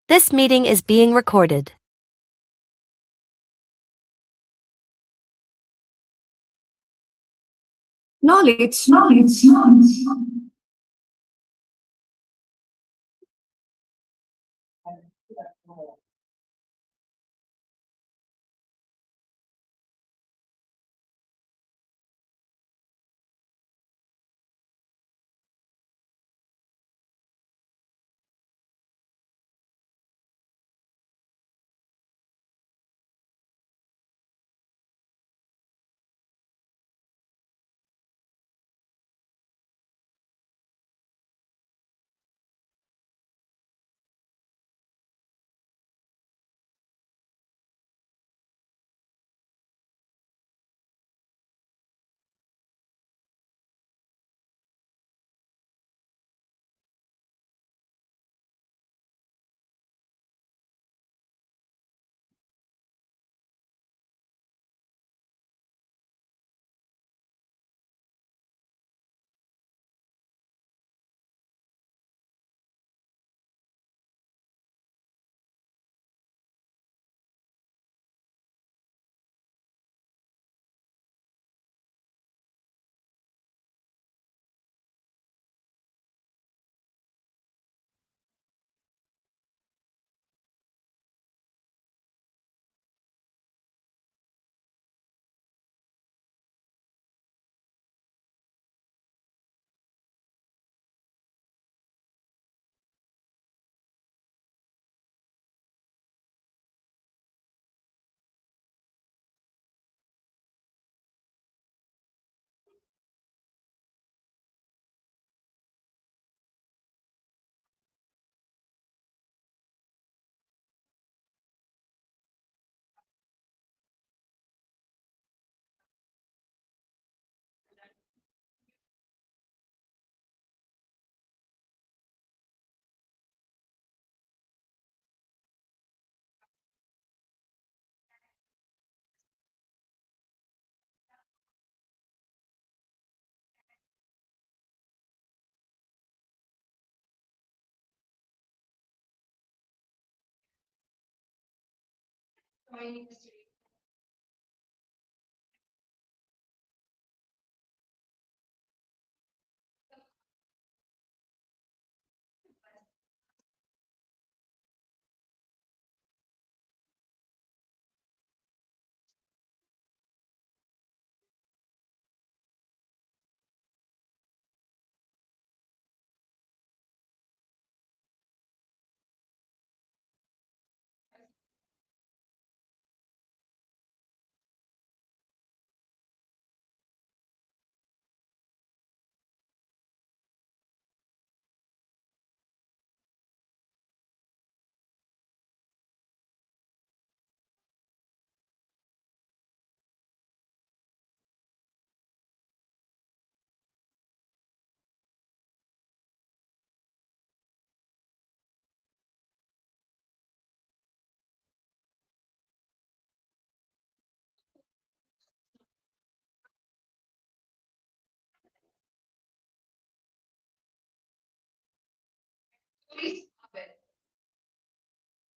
This meeting is being recorded. Knowledge.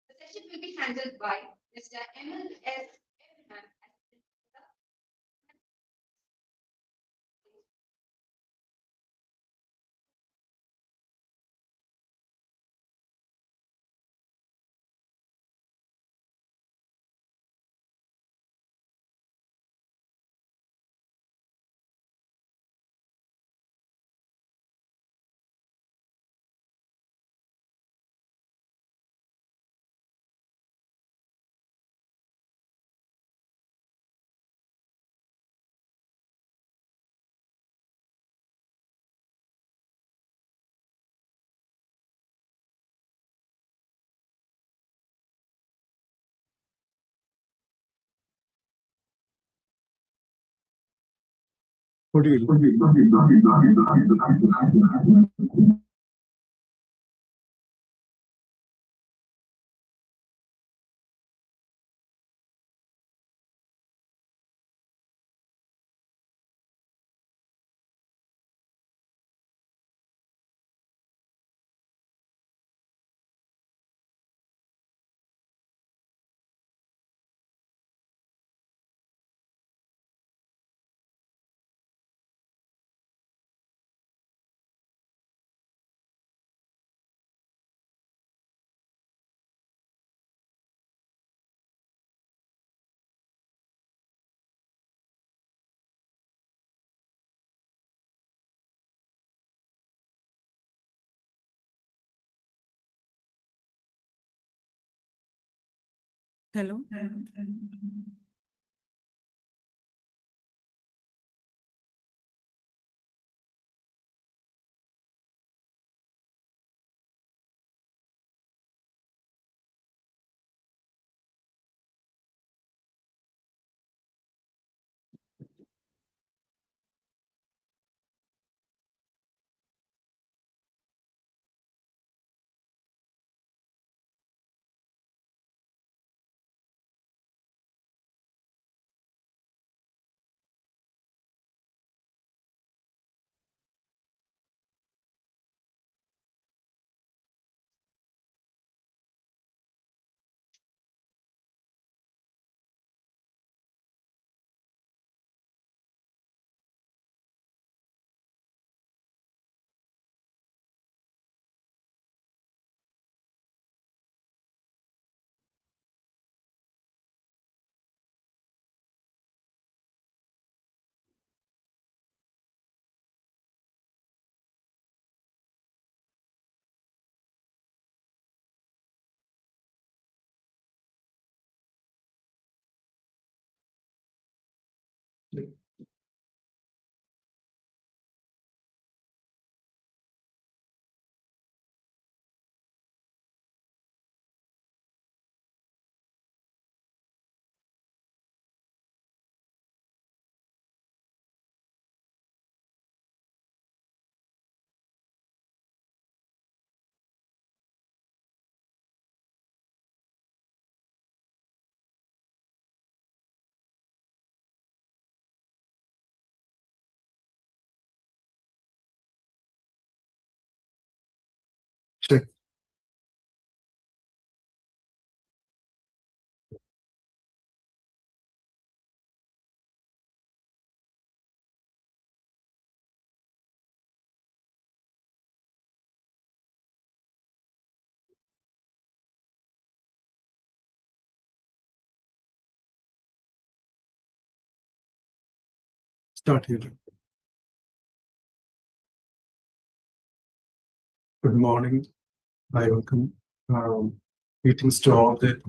The session will be handled by Mr. Emil S. Hello. Check. Start here. Good morning. I welcome greetings to all the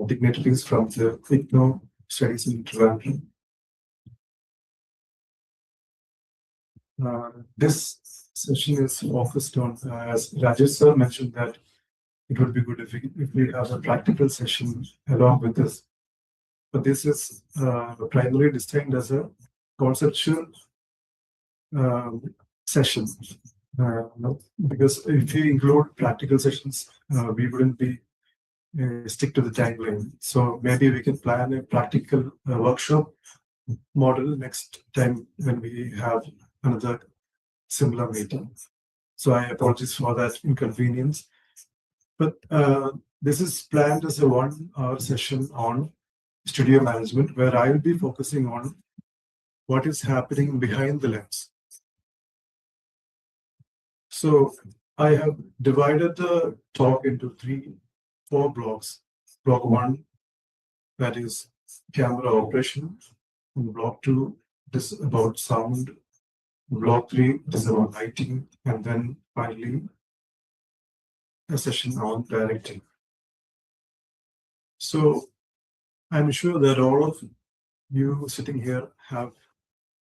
dignitaries from the IGNO studies in Trivandrum. This session is focused on, as Rajesh sir mentioned, that it would be good if we have a practical session along with this. But this is primarily designed as a conceptual session. No, because if we include practical sessions, we wouldn't be stick to the timeline. So maybe we can plan a practical workshop model next time when we have another similar meeting. So I apologize for that inconvenience. But this is planned as a 1 hour session on studio management, where I will be focusing on what is happening behind the lens. So I have divided the talk into 4 blocks. Block 1, that is camera operation. Block 2 is about sound. Block 3 is about lighting. And then finally, a session on directing. So I'm sure that all of you sitting here have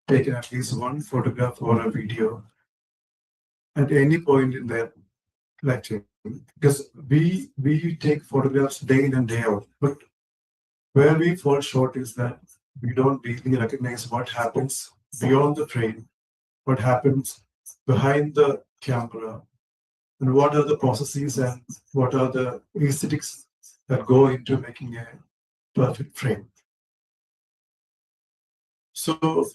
taken at least one photograph or a video at any point in their lecture. Because we take photographs day in and day out. But where we fall short is that we don't really recognize what happens beyond the frame, what happens behind the camera, and what are the processes and what are the aesthetics that go into making a perfect frame. So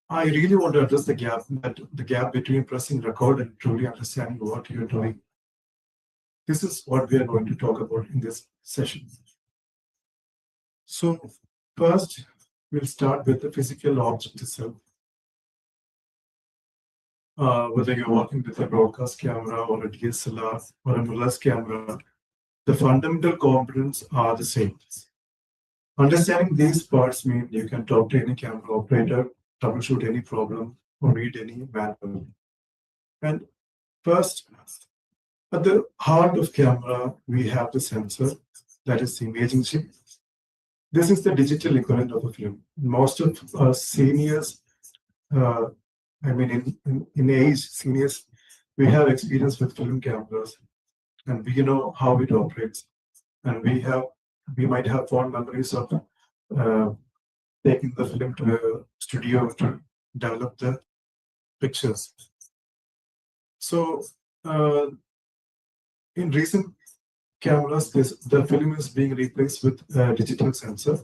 I really want to address the gap between pressing record and truly understanding what you're doing. This is what we are going to talk about in this session. So first, we'll start with the physical object itself. Whether you're working with a broadcast camera or a DSLR or a mirrorless camera, the fundamental components are the same. Understanding these parts means you can talk to any camera operator, troubleshoot any problem, or read any manual. And first, at the heart of camera, we have the sensor, that is the imaging chip, This is the digital equivalent of a film. Most of our seniors, in age, seniors, we have experience with film cameras, and we know how it operates, and we might have fond memories of taking the film to a studio to develop the pictures. So in recent cameras, the film is being replaced with a digital sensor.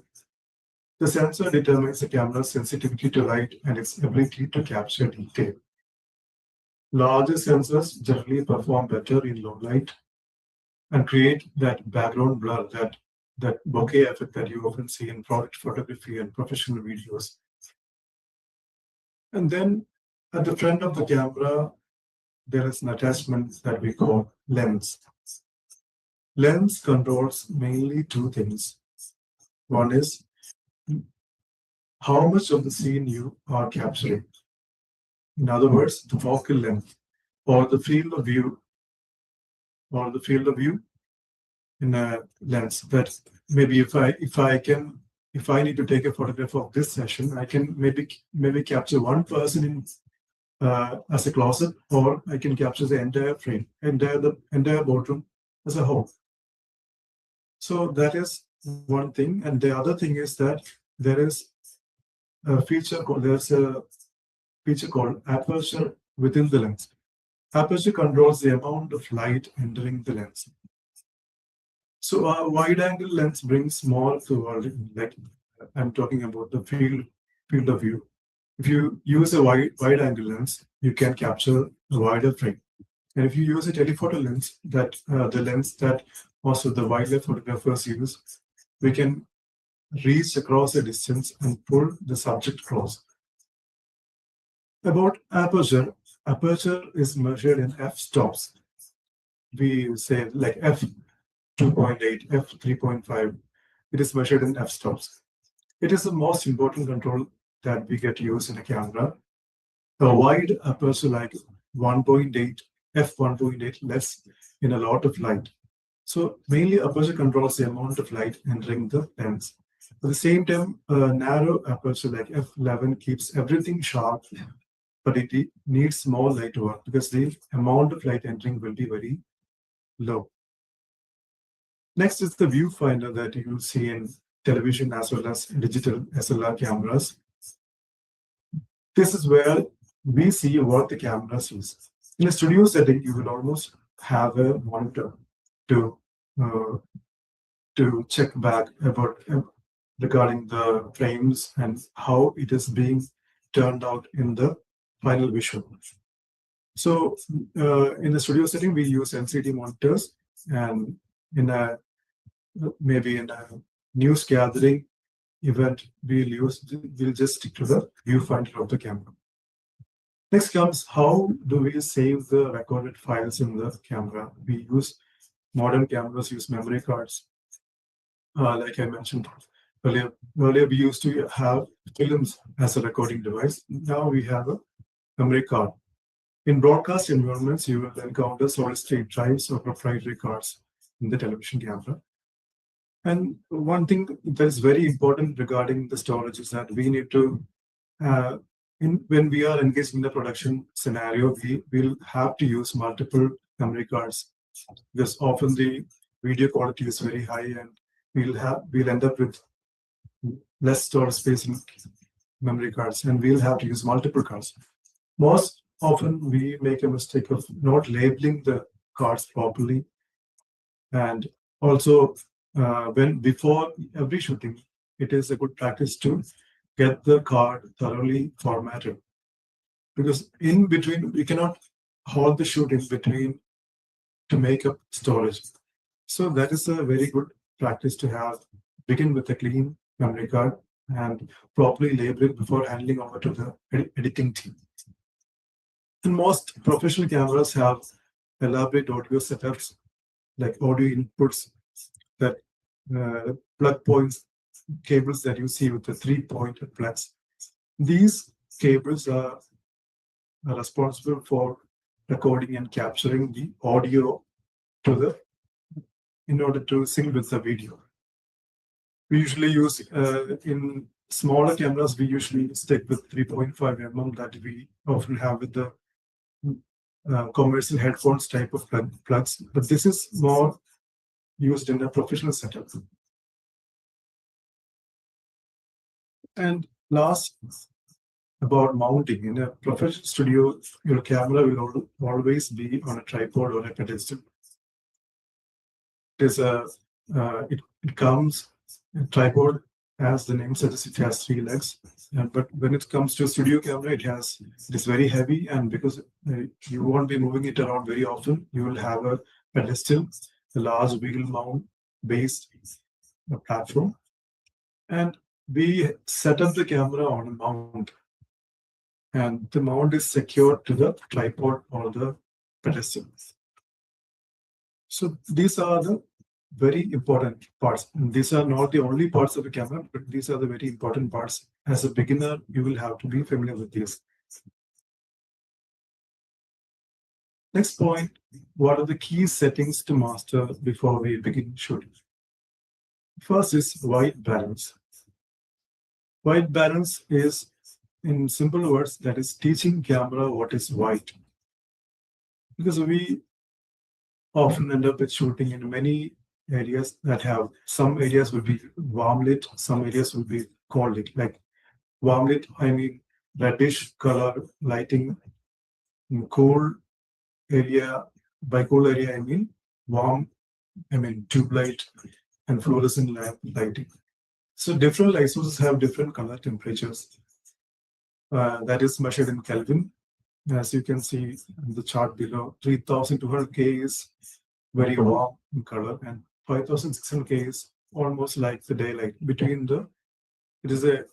The sensor determines the camera's sensitivity to light and its ability to capture detail. Larger sensors generally perform better in low light and create that background blur, that bokeh effect that you often see in product photography and professional videos. And then at the front of the camera, there is an attachment that we call lens. Lens controls mainly two things. One is how much of the scene you are capturing. In other words, the focal length or the field of view in a lens. That maybe if I need to take a photograph of this session, I can maybe capture one person in as a close-up, or I can capture the entire frame, the entire boardroom as a whole. So that is one thing, and the other thing is that there's a feature called aperture within the lens. Aperture controls the amount of light entering the lens. So a wide-angle lens brings more to world. Like I'm talking about the field of view. If you use a wide-angle lens, you can capture a wider frame. And if you use a telephoto lens, that the lens that most of the wildlife photographers use, we can reach across a distance and pull the subject close. About aperture is measured in f-stops. We say like f2.8, f3.5. It is measured in f-stops. It is the most important control that we get to use in a camera. A wide aperture like 1.8, f1.8 lets in a lot of light. So mainly aperture controls the amount of light entering the lens. At the same time, a narrow aperture like f11 keeps everything sharp, but it needs more light to work because the amount of light entering will be very low. Next is the viewfinder that you will see in television as well as digital SLR cameras. This is where we see what the camera sees. In a studio setting, you will almost have a monitor to check back about regarding the frames and how it is being turned out in the final visual. So in the studio setting, we use LCD monitors, and maybe in a news gathering event, we'll just stick to the viewfinder of the camera. Next comes, how do we save the recorded files in the camera? Modern cameras use memory cards. Like I mentioned earlier, we used to have films as a recording device. Now we have a memory card. In broadcast environments, you will encounter solid-state drives or proprietary cards in the television camera. And one thing that is very important regarding the storage is that we need to, when we are engaged in the production scenario, we will have to use multiple memory cards because often the video quality is very high, and we'll end up with less storage space in memory cards, and we'll have to use multiple cards. Most often we make a mistake of not labeling the cards properly, and also before every shooting, it is a good practice to get the card thoroughly formatted, because in between we cannot hold the shoot in between to make up storage. So that is a very good practice to have. Begin with a clean memory card and properly label it before handing over to the editing team. And most professional cameras have elaborate audio setups, like audio inputs, that plug points, cables that you see with the 3-pointed plugs. These cables are responsible for recording and capturing the audio in order to sync with the video. We usually use in smaller cameras, we usually stick with 3.5 mm that we often have with the commercial headphones type of plugs, but this is more used in a professional setup. And last, about mounting. In a professional studio, your camera will always be on a tripod or a pedestal. It is it comes a tripod, as the name suggests, it has 3 legs. But when it comes to a studio camera, it is very heavy, and because you won't be moving it around very often, you will have a pedestal, a large wheel mount based platform, and we set up the camera on a mount, and the mount is secured to the tripod or the pedestal. So these are the very important parts. And these are not the only parts of the camera, but these are the very important parts. As a beginner, you will have to be familiar with these. Next point, what are the key settings to master before we begin shooting? First is white balance. White balance is, in simple words, that is teaching camera what is white. Because we often end up with shooting in many areas that have, some areas will be warm lit, some areas will be cold lit. Like warm lit, I mean reddish color lighting. In cool area, by cool area, I mean warm, I mean tube light and fluorescent lamp lighting. So different light sources have different color temperatures. That is measured in Kelvin. As you can see in the chart below, 3200K is very warm in color, and 5600K is almost like the daylight. It is a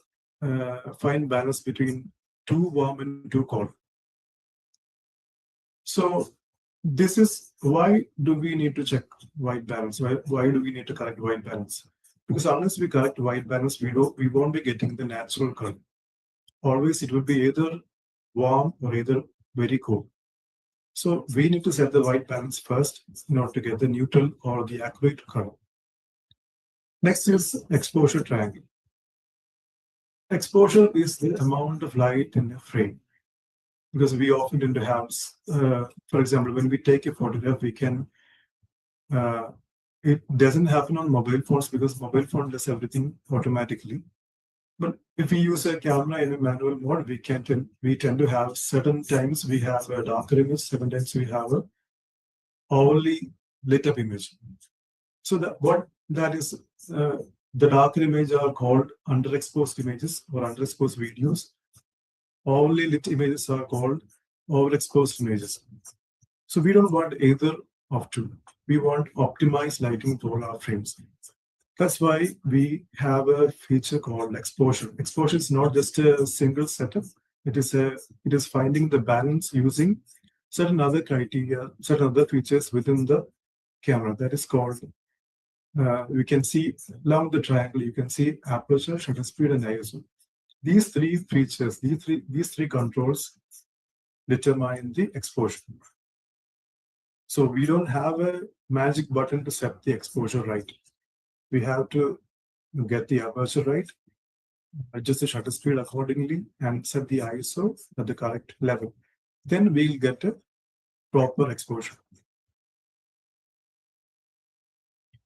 fine balance between too warm and too cold. So this is why do we need to check white balance? Why do we need to correct white balance? Because unless we correct white balance, we won't be getting the natural color. Always it will be either warm or either very cold. So we need to set the white balance first in order to get the neutral or the accurate color. Next is exposure triangle. Exposure is the amount of light in a frame. Because we often tend to have, for example, when we take a photograph, we can, it doesn't happen on mobile phones because mobile phone does everything automatically. But if we use a camera in a manual mode, we tend to have certain times we have a darker image, certain times we have a overly lit up image. So that is the darker image are called underexposed images or underexposed videos. Overly lit images are called overexposed images. So we don't want either of two. We want optimized lighting for all our frames. That's why we have a feature called exposure. Exposure is not just a single setup. It is finding the balance using certain other criteria, certain other features within the camera. That is called, we can see along the triangle, you can see aperture, shutter speed, and ISO. These three features, these three controls determine the exposure. So we don't have a magic button to set the exposure right. We have to get the aperture right, adjust the shutter speed accordingly, and set the ISO at the correct level. Then we'll get a proper exposure.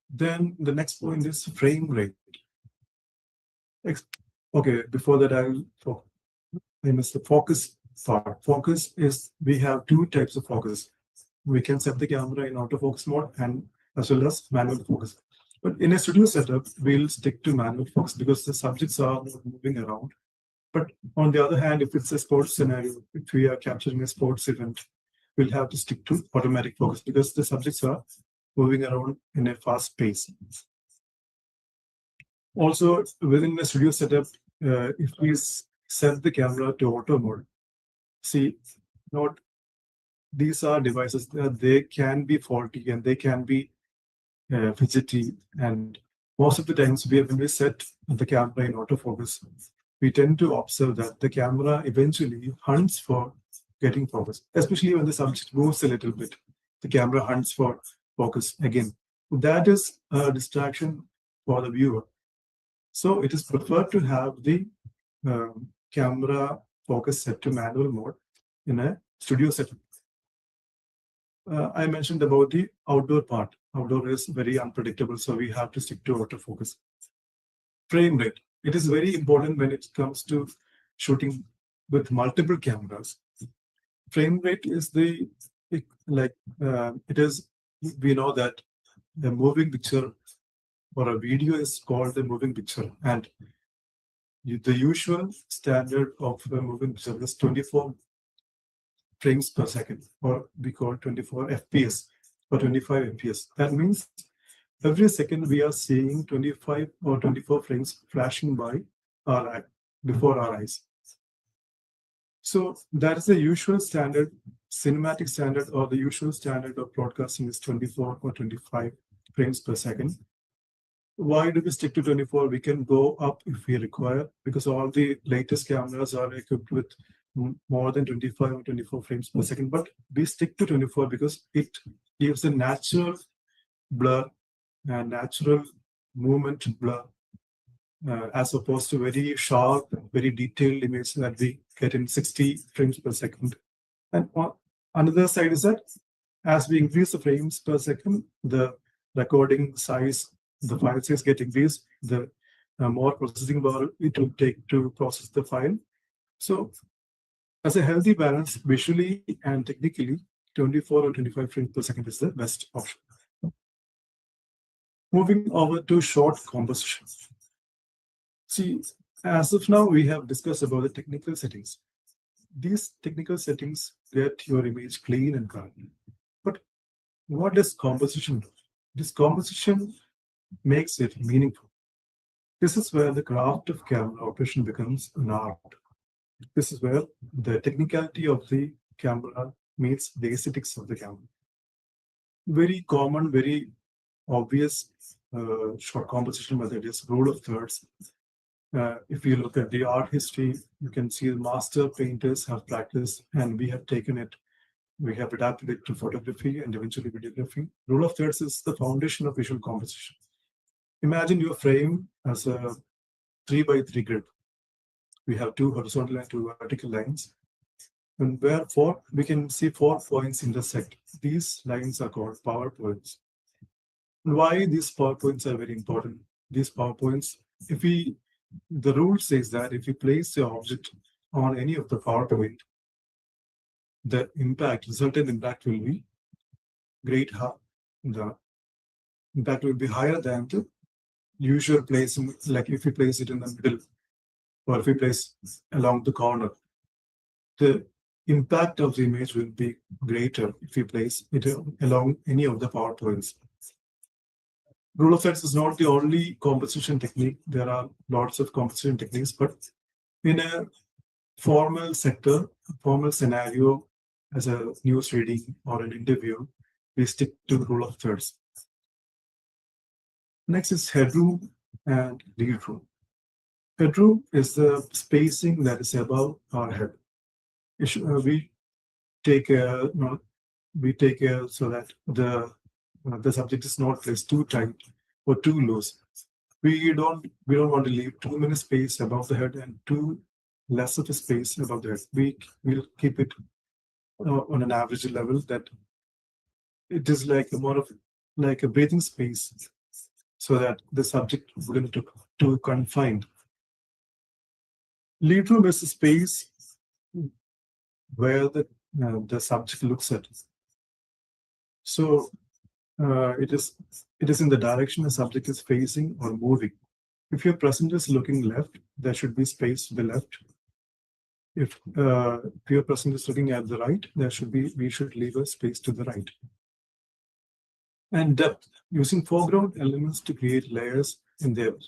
Then the next point is frame rate. Okay, before that, I missed the focus part. Focus is, we have two types of focus. We can set the camera in autofocus mode and as well as manual focus. But in a studio setup, we'll stick to manual focus because the subjects are moving around. But on the other hand, if it's a sports scenario, if we are capturing a sports event, we'll have to stick to automatic focus because the subjects are moving around in a fast pace. Also, within the studio setup, if we set the camera to auto mode, see, these are devices that they can be faulty and they can be fidgety, and most of the times when we set the camera in autofocus, we tend to observe that the camera eventually hunts for getting focus, especially when the subject moves a little bit. The camera hunts for focus again. That is a distraction for the viewer. So it is preferred to have the camera focus set to manual mode in a studio setting. I mentioned about the outdoor part. Outdoor is very unpredictable, so we have to stick to autofocus. Frame rate. It is very important when it comes to shooting with multiple cameras. Frame rate is the it is. We know that a moving picture or a video is called a moving picture, and the usual standard of a moving picture is 24 frames per second, or we call 24 FPS or 25 FPS. That means every second we are seeing 25 or 24 frames flashing by before our eyes. So that is the usual standard, cinematic standard, or the usual standard of broadcasting is 24 or 25 frames per second. Why do we stick to 24? We can go up if we require, because all the latest cameras are equipped with more than 25 or 24 frames per second. But we stick to 24 because it gives a natural blur and natural movement blur, as opposed to very sharp, very detailed image that we get in 60 frames per second. And on another side is that as we increase the frames per second, the recording size, the file size get increased, the more processing power it will take to process the file. So as a healthy balance, visually and technically, 24 or 25 frames per second is the best option. Moving over to short composition. See, as of now, we have discussed about the technical settings. These technical settings get your image clean and clear. But what does composition do? This composition makes it meaningful. This is where the craft of camera operation becomes an art. This is where the technicality of the camera meets the aesthetics of the camera. Very common, very obvious short composition method is rule of thirds. If you look at the art history, you can see the master painters have practiced, and we have taken it, we have adapted it to photography and eventually videography. Rule of thirds is the foundation of visual composition. Imagine your frame as a 3x3 grid. We have two horizontal and two vertical lines. And where we can see 4 points intersect. These lines are called power points. And why these power points are very important? These power points, the rule says that if you place the object on any of the power point, the resultant impact will be the impact will be higher than the usual placing, like if you place it in the middle, or if you place along the corner. The impact of the image will be greater if you place it along any of the power points. Rule of thirds is not the only composition technique. There are lots of composition techniques, but in a formal sector, formal scenario, as a news reading or an interview, we stick to the rule of thirds. Next is headroom and lead room. Headroom is the spacing that is above our head. We take care so that the subject is not placed too tight or too loose. We don't want to leave too many space above the head and too less of a space above the head. We will keep it on an average level, that it is more of a breathing space, so that the subject wouldn't too confined. Lead room is a space where the subject looks at. So it is in the direction the subject is facing or moving. If your presenter is looking left, there should be space to the left. If your presenter is looking at the right, we should leave a space to the right. And depth, using foreground elements to create layers in the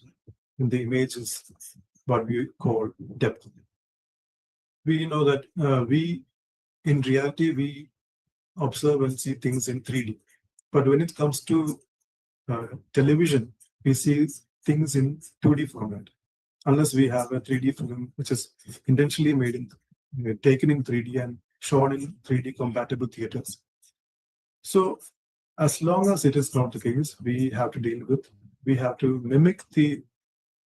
images, what we call depth. We know that in reality, we observe and see things in 3D. But when it comes to television, we see things in 2D format. Unless we have a 3D film, which is intentionally taken in 3D and shown in 3D compatible theaters. So as long as it is not the case, we have to mimic the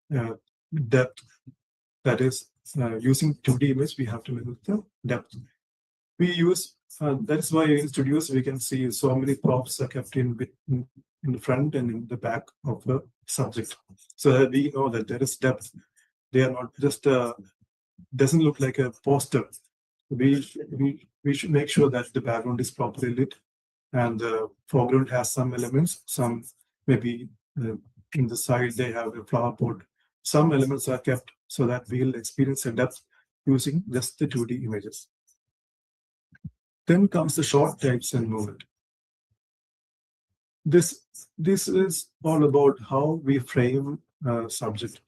depth. That is, using 2D image, we have to limit the depth. We use, that is why in studios we can see so many props are kept in the front and in the back of the subject, so that we know that there is depth. They are not just doesn't look like a poster. We should make sure that the background is properly lit and the foreground has some elements. Some maybe in the side they have a flower pot. Some elements are kept so that we'll experience a depth using just the 2D images. Then comes the short types and movement. This is all about how we frame a subject,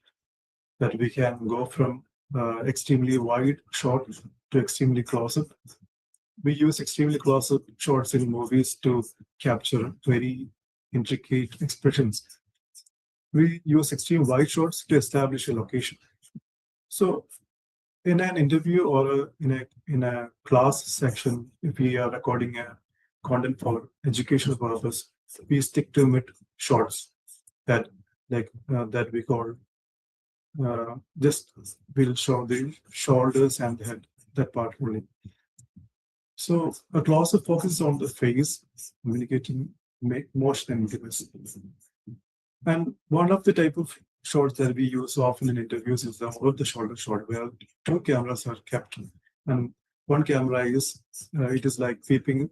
that we can go from extremely wide shot to extremely close-up. We use extremely close-up shots in movies to capture very intricate expressions. We use extreme wide shots to establish a location. So in an interview or in a class section, if we are recording a content for educational purpose, we stick to mid shots that that we call just will show the shoulders and the head, that part only. So a close-up focuses on the face, communicating motion and intimacy. And one of the type of shots that we use often in interviews is the over-the-shoulder shot, where two cameras are kept, and one camera is it is like keeping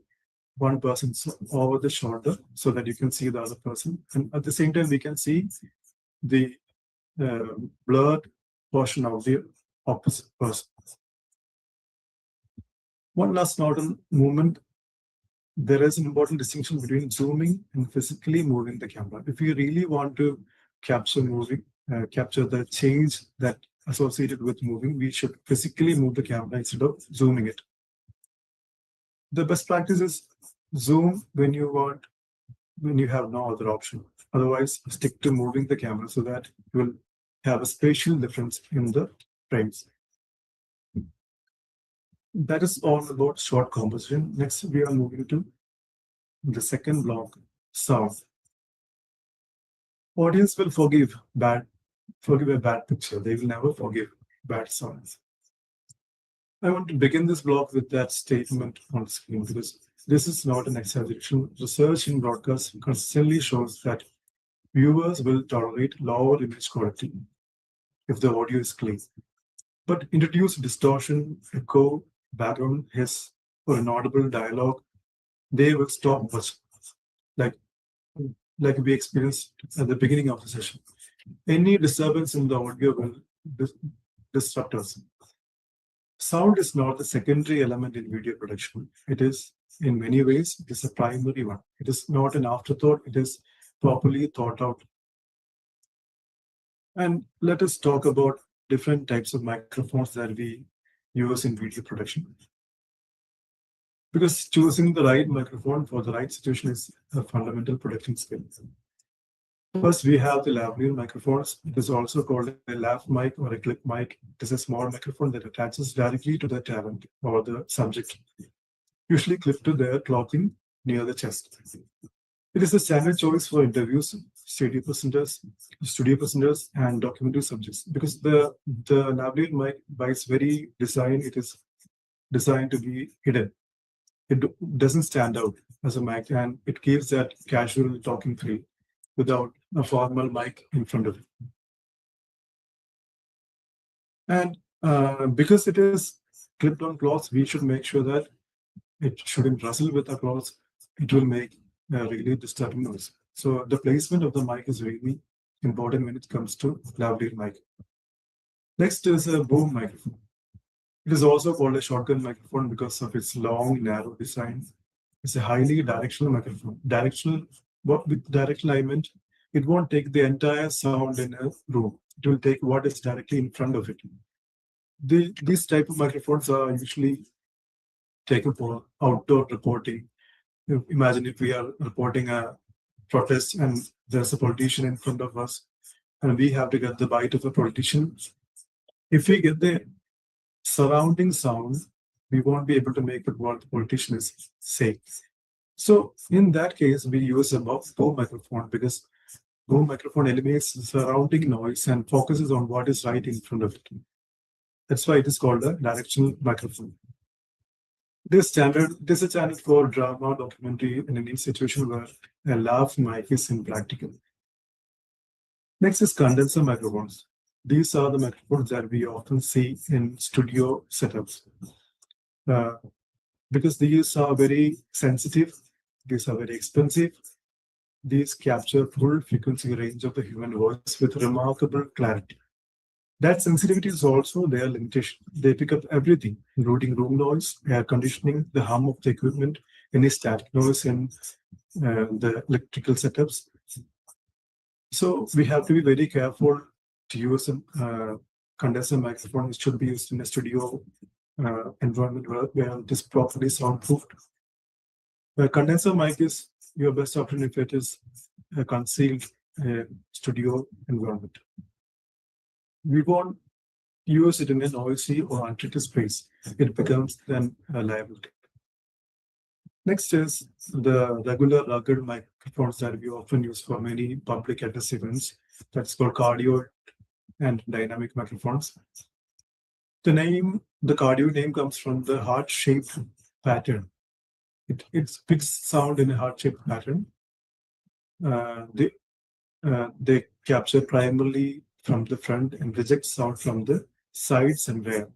one person over the shoulder so that you can see the other person, and at the same time we can see the blurred portion of the opposite person. One last note on movement. There is an important distinction between zooming and physically moving the camera. If you really want to capture capture the change that associated with moving, we should physically move the camera instead of zooming it. The best practice is zoom when you have no other option. Otherwise, stick to moving the camera so that you will have a spatial difference in the frames. That is all about short composition. Next, we are moving to the second block, sound. Audience will forgive a bad picture. They will never forgive bad sounds. I want to begin this block with that statement on the screen because this is not an exaggeration. Research in broadcast consistently shows that viewers will tolerate lower image quality if the audio is clean. But introduce distortion, echo, background hiss, or inaudible dialogue, they will stop watching, like we experienced at the beginning of the session. Any disturbance in the audio will disrupt us. Sound is not a secondary element in video production. It is, in many ways, it is a primary one. It is not an afterthought. It is properly thought out. And let us talk about different types of microphones that we use in video production. Because choosing the right microphone for the right situation is a fundamental production skill. First, we have the lavalier microphones. It is also called a lav mic or a clip mic. It is a small microphone that attaches directly to the talent or the subject, usually clipped to their clothing near the chest. It is a standard choice for interviews, studio presenters, and documentary subjects because the lavalier mic, by its very design, it is designed to be hidden. It doesn't stand out as a mic, and it gives that casual talking feel without a formal mic in front of it. And because it is clipped on cloths, we should make sure that it shouldn't rustle with the cloths. It will make a really disturbing noise. So the placement of the mic is really important when it comes to lavalier mic. Next is a boom microphone. It is also called a shotgun microphone because of its long, narrow design. It's a highly directional microphone. What with directional I meant, it won't take the entire sound in a room. It will take what is directly in front of it. These type of microphones are usually taken for outdoor reporting. Imagine if we are reporting a protest and there's a politician in front of us and we have to get the bite of a politician. If we get the surrounding sound, we won't be able to make it what the politician is saying. So in that case, we use a boom microphone because boom microphone eliminates the surrounding noise and focuses on what is right in front of it. That's why it is called a directional microphone. This is a channel for drama, documentary, and any situation where a laugh mic is impractical. Next is condenser microphones. These are the microphones that we often see in studio setups. Because these are very sensitive, these are very expensive, these capture full frequency range of the human voice with remarkable clarity. That sensitivity is also their limitation. They pick up everything, including room noise, air conditioning, the hum of the equipment, any static noise in the electrical setups. So we have to be very careful to use a condenser microphone. It should be used in a studio environment where it is properly soundproofed. A condenser mic is your best option if it is a concealed studio environment. We won't use it in a noisy or untreated space. It becomes then a liability. Next is the regular rugged microphones that we often use for many public address events. That's called cardio and dynamic microphones. The cardio name comes from the heart-shaped pattern. It picks sound in a heart-shaped pattern. They capture primarily from the front and reject sound from the sides and rear.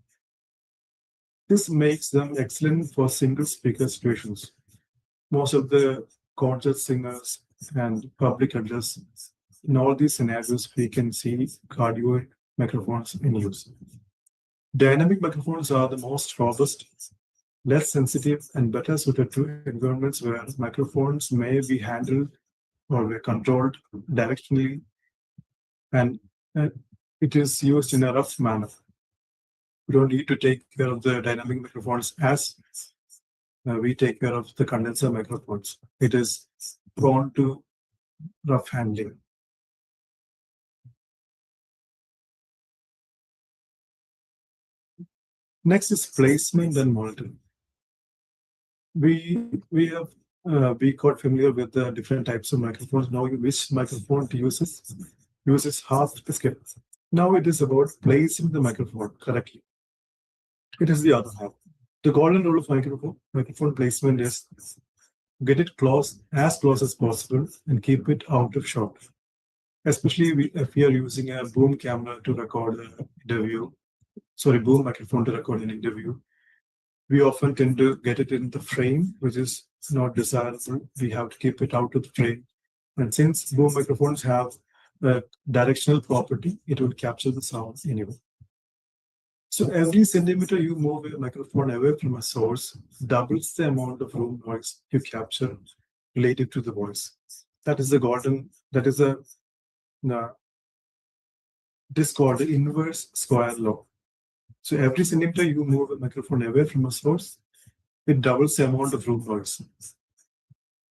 This makes them excellent for single speaker situations. Most of the concert singers and public address, in all these scenarios, we can see cardioid microphones in use. Dynamic microphones are the most robust, less sensitive, and better suited to environments where microphones may be handled or be controlled directionally, and it is used in a rough manner. We don't need to take care of the dynamic microphones as we take care of the condenser microphones. It is prone to rough handling. Next is placement and monitoring. We got familiar with the different types of microphones, knowing which microphone to uses half the skill. Now it is about placing the microphone correctly. It is the other half. The golden rule of microphone placement is get it as close as possible and keep it out of shot. Especially if we are using a boom camera to record an interview, boom microphone to record an interview, we often tend to get it in the frame, which is not desirable. We have to keep it out of the frame. And since boom microphones have a directional property, it will capture the sound anyway. So every centimeter you move a microphone away from a source doubles the amount of room noise you capture related to the voice. That is this is called the inverse square law. So every centimeter you move a microphone away from a source, it doubles the amount of room noise.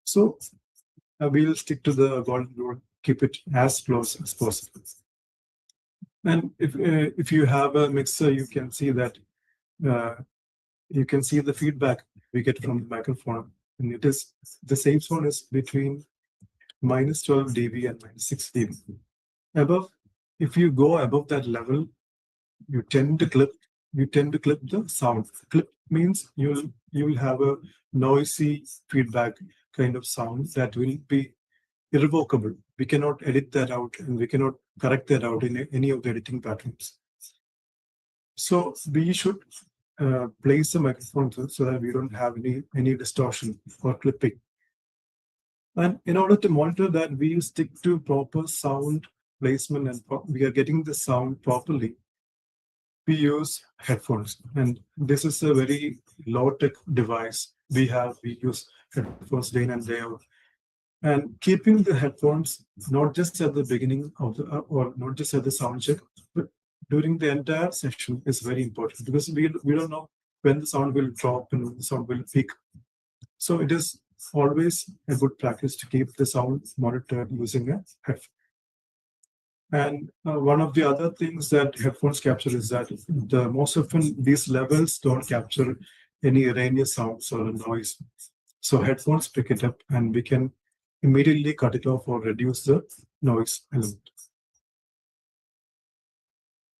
So we'll stick to the golden rule, keep it as close as possible. And if you have a mixer, you can see that you can see the feedback we get from the microphone, and it is the safe zone is between -12 dB and -6 dB. If you go above that level, you tend to clip the sound. Clip means you will have a noisy feedback kind of sound that will be irrevocable. We cannot edit that out, and we cannot correct that out in any of the editing patterns. So we should place the microphone so that we don't have any distortion or clipping. And in order to monitor that, we stick to proper sound placement and we are getting the sound properly. We use headphones, and this is a very low-tech device. We use headphones day in and day out. And keeping the headphones not just at the beginning of or not just at the sound check, but during the entire session is very important, because we don't know when the sound will drop and when the sound will peak. So it is always a good practice to keep the sound monitored using a headphone. And one of the other things that headphones capture is that most often these levels don't capture any erroneous sounds or noise. So headphones pick it up, and we can immediately cut it off or reduce the noise element.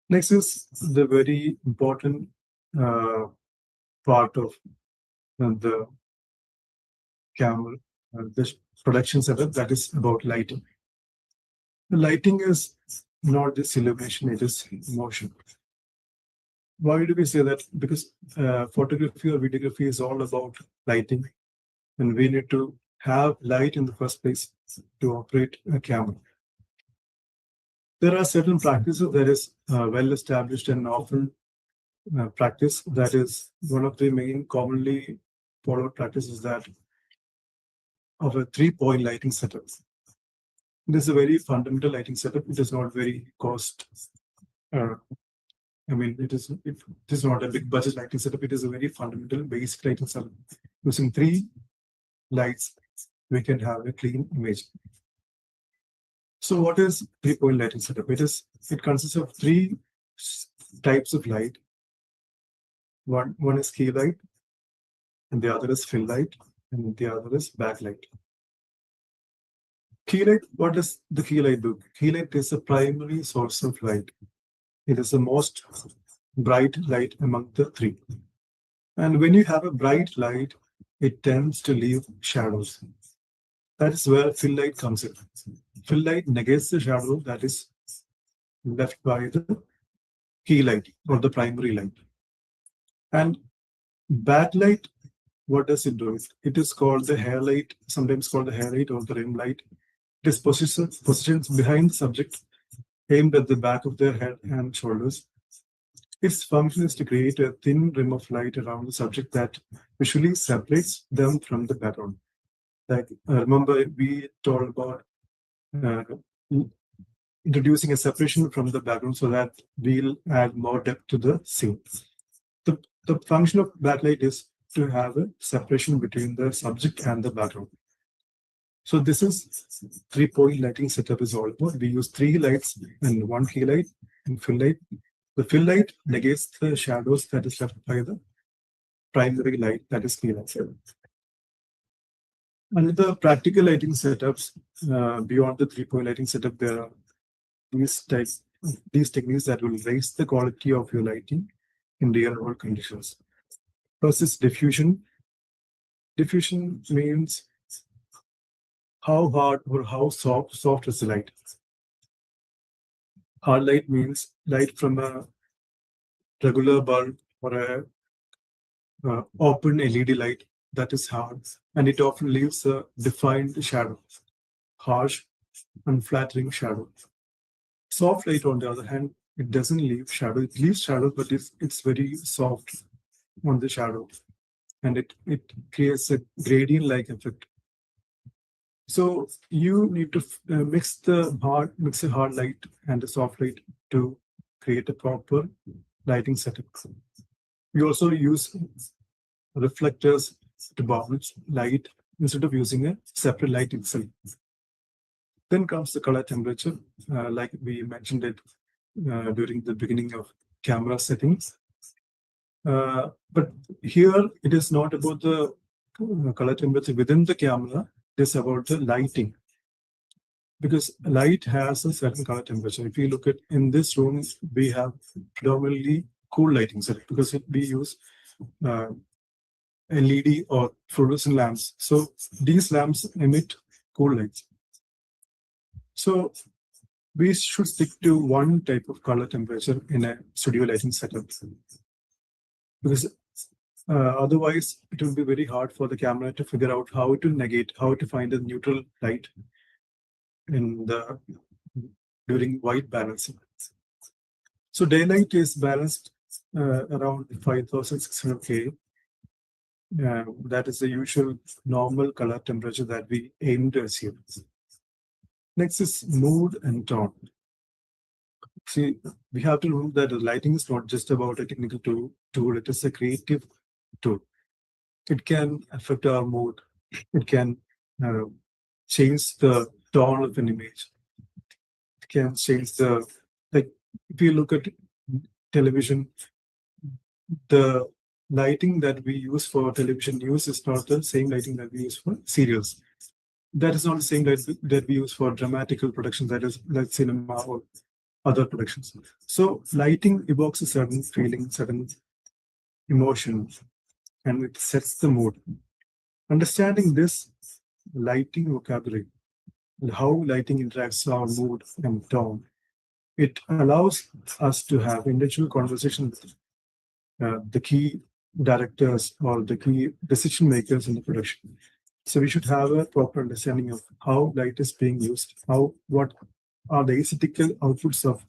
Next is the very important part of the camera, the production setup, that is about lighting. The lighting is not just illumination, it is motion. Why do we say that? Because photography or videography is all about lighting, and we need to have light in the first place to operate a camera. There are certain practices that is well established and often practice. That is one of the main commonly followed practices that of a 3-point lighting setup. It is a very fundamental lighting setup. It is not very cost. It is not a big budget lighting setup. It is a very fundamental basic lighting setup. Using 3 lights, we can have a clean image. So what is 3-point lighting setup? It consists of 3 types of light. One is key light, and the other is fill light, and the other is backlight. Key light, what does the key light do? Key light is a primary source of light. It is the most bright light among the 3. And when you have a bright light, it tends to leave shadows. That is where fill light comes in. Fill light negates the shadow that is left by the key light or the primary light. And backlight, what does it do? It is called the hair light, sometimes called the hair light or the rim light. It is positions behind the subject, aimed at the back of their head and shoulders. Its function is to create a thin rim of light around the subject that visually separates them from the background. Like remember, we talked about introducing a separation from the background so that we'll add more depth to the scene. The function of backlight is to have a separation between the subject and the background. So this is 3-point lighting setup is all about. We use 3 lights and 1 key light and fill light. The fill light negates the shadows that is left by the primary light, that is key light. And the practical lighting setups, beyond the 3-point lighting setup, there are these techniques that will raise the quality of your lighting in real world conditions. First is diffusion. Diffusion means how hard or how soft is the light. Hard light means light from a regular bulb or a open LED light that is hard, and it often leaves a defined shadow, harsh, unflattering shadow. Soft light, on the other hand, it doesn't leave shadow. It leaves shadow, but it's very soft on the shadow, and it creates a gradient-like effect. So you need to mix a hard light and a soft light to create a proper lighting setup. We also use reflectors to bounce light instead of using a separate light itself. Then comes the color temperature, like we mentioned it during the beginning of camera settings. But here it is not about the color temperature within the camera. It is about the lighting, because light has a certain color temperature. If you look at in this room, we have predominantly cool lighting setup because we use LED or fluorescent lamps. So these lamps emit cool lights. So we should stick to one type of color temperature in a studio lighting setup, because otherwise it will be very hard for the camera to figure out how to find a neutral light during white balancing. So daylight is balanced around 5600 K. That is the usual normal color temperature that we aim to achieve. Next is mood and tone. See, we have to remember that the lighting is not just about a technical tool, it is a creative tool. It can affect our mood. It can change the tone of an image. It can change if you look at television, the lighting that we use for television news is not the same lighting that we use for serials. That is not the same that we use for dramatical productions, that is like cinema or other productions. So lighting evokes a certain feeling, certain emotion, and it sets the mood. Understanding this lighting vocabulary, how lighting interacts our mood and tone, it allows us to have individual conversations with the key directors or the key decision makers in the production. So we should have a proper understanding of how light is being used, what are the aesthetical outputs of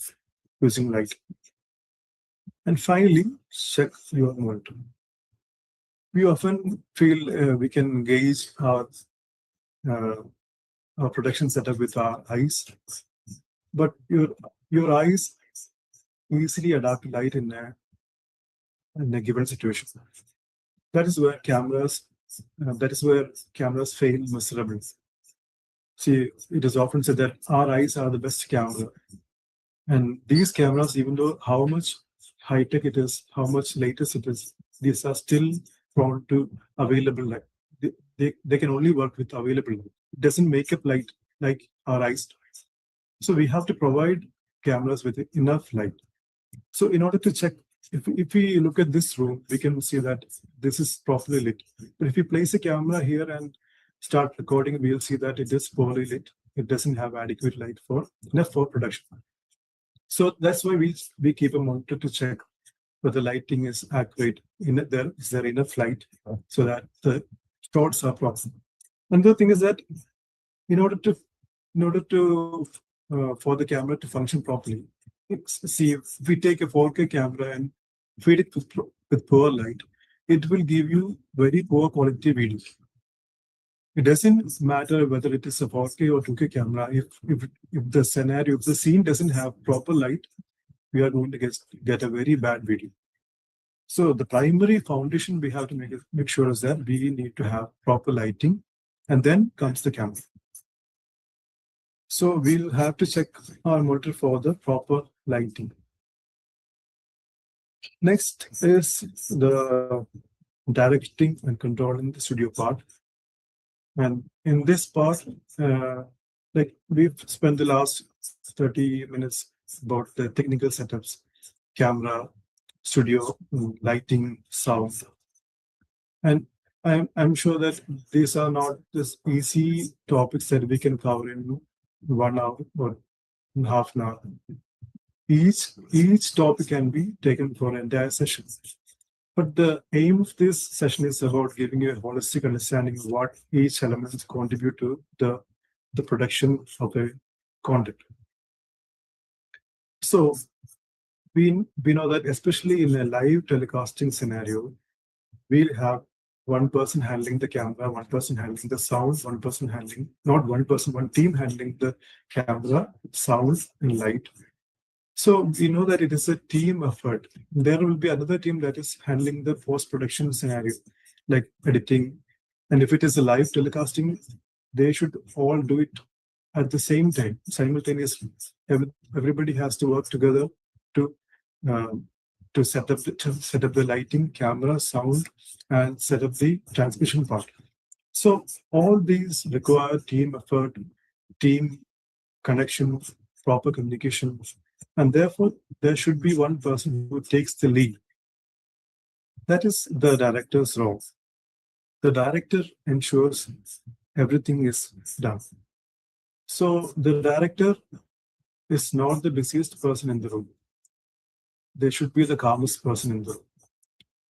using light. And finally, check your monitor. We often feel we can gauge uh, our production setup with our eyes, but your eyes easily adapt to light in a given situation. That is where cameras fail miserably. See, it is often said that our eyes are the best camera, and these cameras, even though how much high tech it is, how much latest it is, these are still prone to available light. They can only work with available light. It doesn't make up light like our eyes. So we have to provide cameras with enough light. So in order to check, if we look at this room, we can see that this is properly lit. But if we place a camera here and start recording, we'll see that it is poorly lit. It doesn't have adequate light enough for production. So that's why we keep a monitor to check whether lighting is accurate. Is there enough light so that the shots are proper. Another thing is that in order to for the camera to function properly, see, if we take a 4K camera and feed it with poor light, it will give you very poor quality video. It doesn't matter whether it is a 4K or 2K camera. If the scenario, if the scene doesn't have proper light, we are going to get a very bad video. So the primary foundation we have to make sure is that we need to have proper lighting, and then comes the camera. So we'll have to check our monitor for the proper lighting. Next is the directing and controlling the studio part. And in this part, like we've spent the last 30 minutes about the technical setups, camera, studio, lighting, sound. And I'm sure that these are not just easy topics that we can cover in 1 hour or half an hour. Each topic can be taken for an entire session. But the aim of this session is about giving you a holistic understanding of what each element contribute to the production of a content. So we know that especially in a live telecasting scenario, we'll have one person handling the camera, one person handling the sound, one person handling, not one person, one team handling the camera, sound, and light. So we know that it is a team effort. There will be another team that is handling the post-production scenario, like editing. And if it is a live telecasting, they should all do it at the same time, simultaneously. Everybody has to work together to set up the lighting, camera, sound, and set up the transmission part. So all these require team effort, team connection, proper communication, and therefore there should be one person who takes the lead. That is the director's role. The director ensures everything is done. So the director is not the busiest person in the room. They should be the calmest person in the room.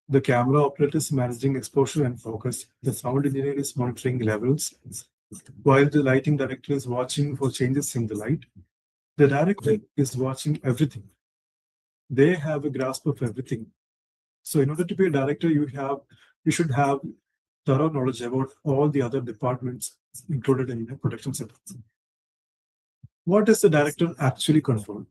The camera operator is managing exposure and focus. The sound engineer is monitoring levels, while the lighting director is watching for changes in the light. The director is watching everything. They have a grasp of everything. So in order to be a director, you should have thorough knowledge about all the other departments included in the production setup. What does the director actually control?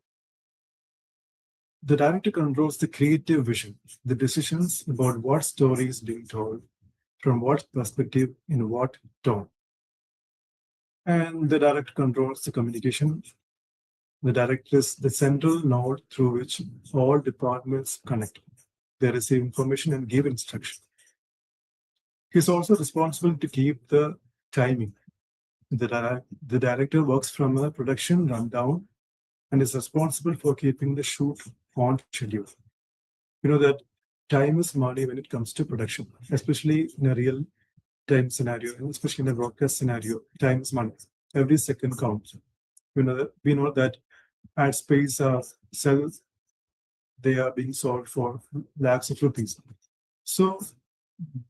The director controls the creative vision, the decisions about what story is being told, from what perspective, in what tone. And the director controls the communication. The director is the central node through which all departments connect. They receive information and give instruction. He is also responsible to keep the timing. The director works from a production rundown and is responsible for keeping the shoot on schedule. You know that time is money when it comes to production, especially in a real time scenario, and especially in a broadcast scenario. Time is money. Every second counts. We know that ad space cells, they are being sold for lakhs of rupees. So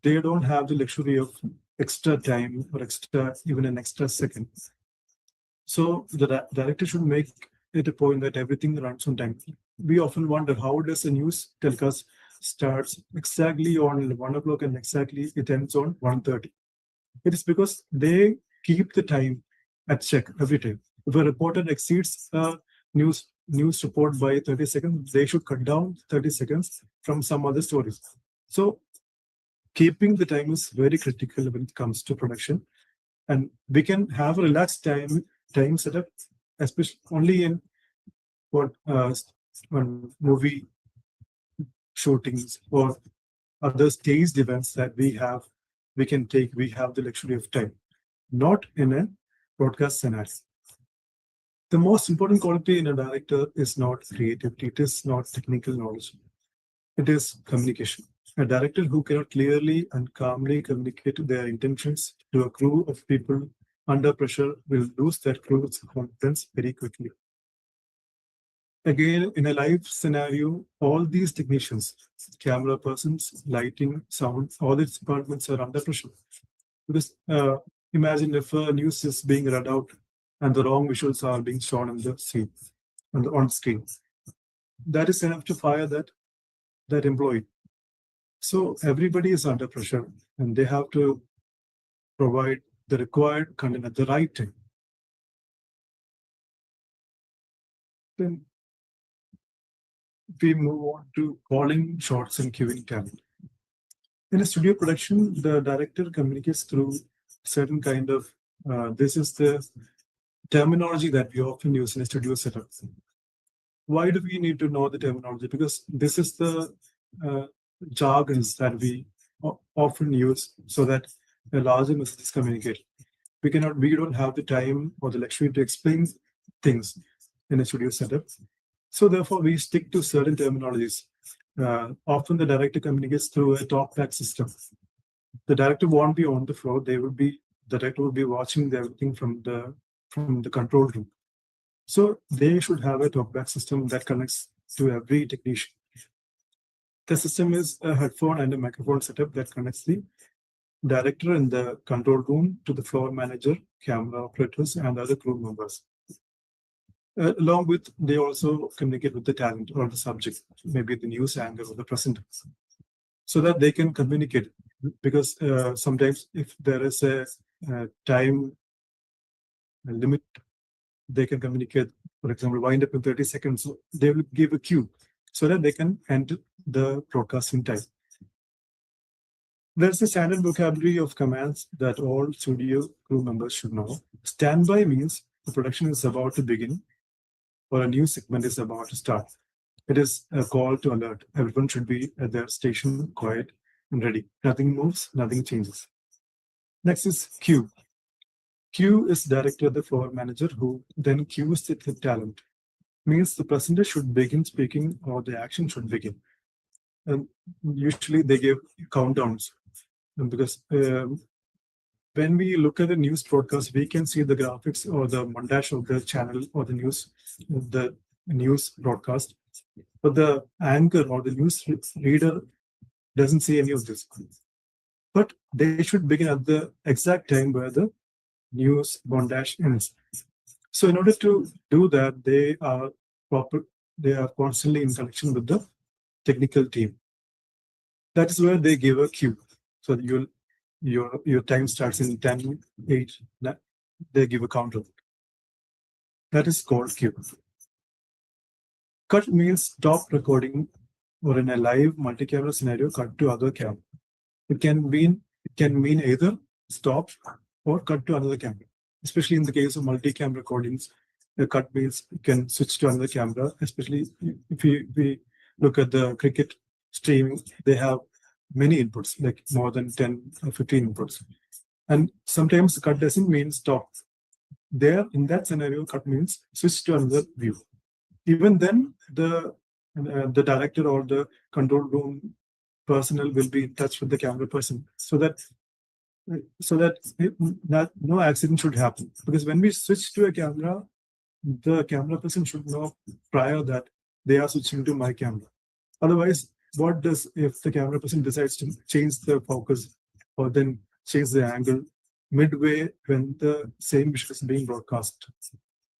they don't have the luxury of extra time or extra, even an extra second. So the director should make it a point that everything runs on time. We often wonder, how does a news telecast starts exactly on 1 o'clock and exactly it ends on 1:30? It is because they keep the time at check every time. If a reporter exceeds a news report by 30 seconds, they should cut down 30 seconds from some other stories. So keeping the time is very critical when it comes to production. And we can have a relaxed time setup, especially only in what when movie shootings or other staged events that we have. We have the luxury of time, not in a broadcast scenario. The most important quality in a director is not creativity, it is not technical knowledge, it is communication. A director who cannot clearly and calmly communicate their intentions to a crew of people under pressure will lose that crew's confidence very quickly. Again, in a live scenario, all these technicians, camera persons, lighting, sound, all these departments are under pressure. Because imagine if a news is being read out and the wrong visuals are being shown on the scene, on screen. That is enough to fire that employee. So everybody is under pressure and they have to provide the required content at the right time. Then we move on to calling shots and queuing talent. In a studio production, the director communicates through certain kind of, this is the terminology that we often use in a studio setup. Why do we need to know the terminology? Because this is the jargons that we often use so that a larger message is communicated. We don't have the time or the luxury to explain things in a studio setup. So therefore, we stick to certain terminologies. Often the director communicates through a talkback system. The director won't be on the floor. The director will be watching everything from the control room. So they should have a talkback system that connects to every technician. The system is a headphone and a microphone setup that connects the director in the control room to the floor manager, camera operators, and other crew members. Along with, they also communicate with the talent or the subject, maybe the news anchor or the presenter, so that they can communicate. Because sometimes if there is a time limit, they can communicate, for example, wind up in 30 seconds. So they will give a cue so that they can end the broadcast in time. There's a standard vocabulary of commands that all studio crew members should know. Standby means the production is about to begin or a new segment is about to start. It is a call to alert. Everyone should be at their station, quiet and ready. Nothing moves, nothing changes. Next is cue. Cue is director, the floor manager, who then cues the talent. Means the presenter should begin speaking or the action should begin. And usually they give countdowns. Because when we look at the news broadcast, we can see the graphics or the montage of the channel or the news broadcast. But the anchor or the news reader doesn't see any of this. But they should begin at the exact time where the news montage ends. So in order to do that, they are constantly in connection with the technical team. That is where they give a cue. So your time starts in 10, 8, they give a counter. That is called cue. Cut means stop recording, or in a live multi-camera scenario, cut to other camera. It can mean either stop or cut to another camera. Especially in the case of multi-cam recordings, the cut means you can switch to another camera. Especially if we look at the cricket streaming, they have many inputs, like more than 10 or 15 inputs. And sometimes the cut doesn't mean stop. there in that scenario, cut means switch to another view. Even then, the director or the control room personnel will be in touch with the camera person so that no accident should happen. Because when we switch to a camera, the camera person should know prior that they are switching to my camera. Otherwise, what does if the camera person decides to change the focus or then change the angle midway when the same visual is being broadcast?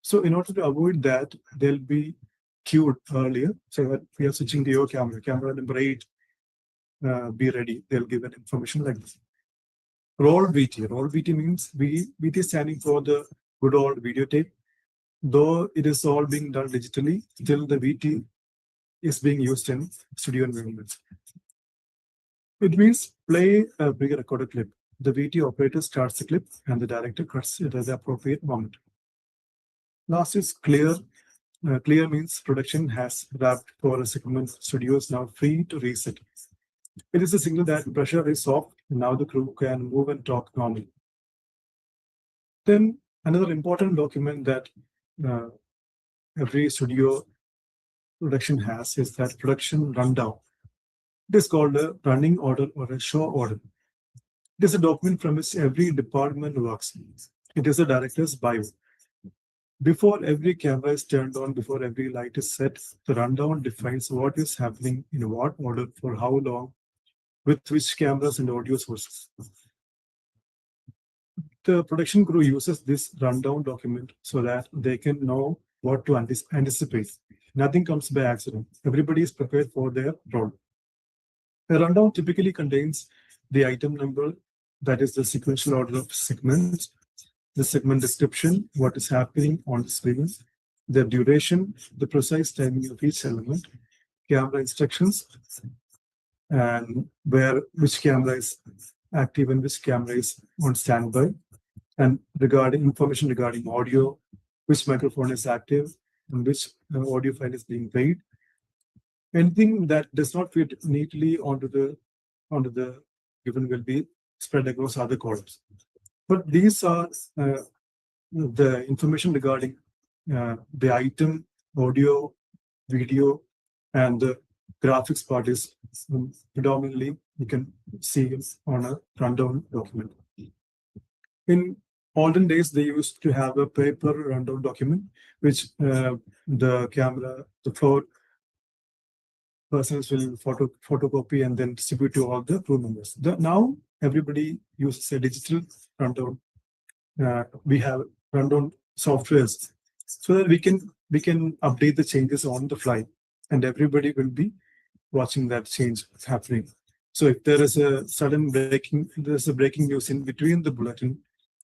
So in order to avoid that, they'll be cued earlier so that we are switching to your camera. Camera number 8, be ready. They'll give an information like this. Roll VT. Roll VT means VT is standing for the good old videotape. Though it is all being done digitally, still the VT is being used in studio environments. It means play a pre-recorded clip. The VT operator starts the clip and the director cuts it at the appropriate moment. Last is clear. Clear means production has wrapped for a segment. Studio is now free to reset. It is a signal that pressure is off. Now the crew can move and talk normally. Then another important document that every studio production has is that production rundown. It is called a running order or a show order. It is a document from which every department works. It is a director's bio. Before every camera is turned on, before every light is set, the rundown defines what is happening in what order for how long, with which cameras and audio sources. The production crew uses this rundown document so that they can know what to anticipate. Nothing comes by accident. Everybody is prepared for their role. A rundown typically contains the item number, that is the sequential order of segments, the segment description, what is happening on the screen, the duration, the precise timing of each element, camera instructions, and which camera is active and which camera is on standby, and information regarding audio, which microphone is active and which audio file is being played. Anything that does not fit neatly onto the given will be spread across other columns. But these are the information regarding the item, audio, video, and the graphics part is predominantly you can see on a rundown document. In olden days, they used to have a paper rundown document, which the floor persons will photocopy and then distribute to all the crew members. Now everybody uses a digital rundown. We have rundown softwares so that we can update the changes on the fly, and everybody will be watching that change happening. So if there is a breaking news in between the bulletin,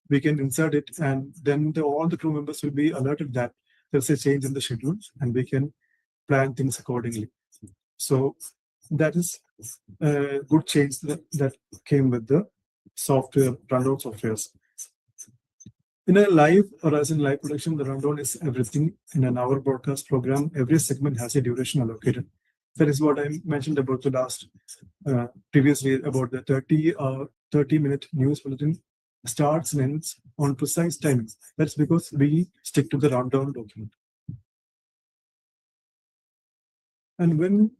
we can insert it, and then all the crew members will be alerted that there's a change in the schedule, and we can plan things accordingly. So that is a good change that came with the software, rundown softwares. In a live or as in live production, the rundown is everything. In an hour broadcast program, every segment has a duration allocated. That is what I mentioned about the last previously about the 30-minute news bulletin starts and ends on precise timing. That's because we stick to the rundown document. And when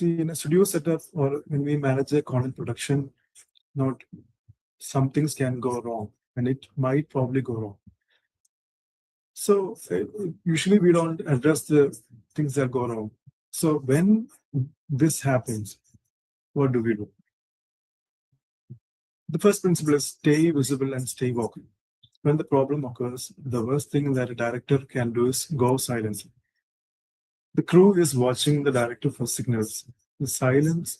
in a studio setup or when we manage a content production, some things can go wrong, and it might probably go wrong. So usually we don't address the things that go wrong. So when this happens, what do we do? The first principle is stay visible and stay vocal. When the problem occurs, the worst thing that a director can do is go silent. The crew is watching the director for signals. The silence,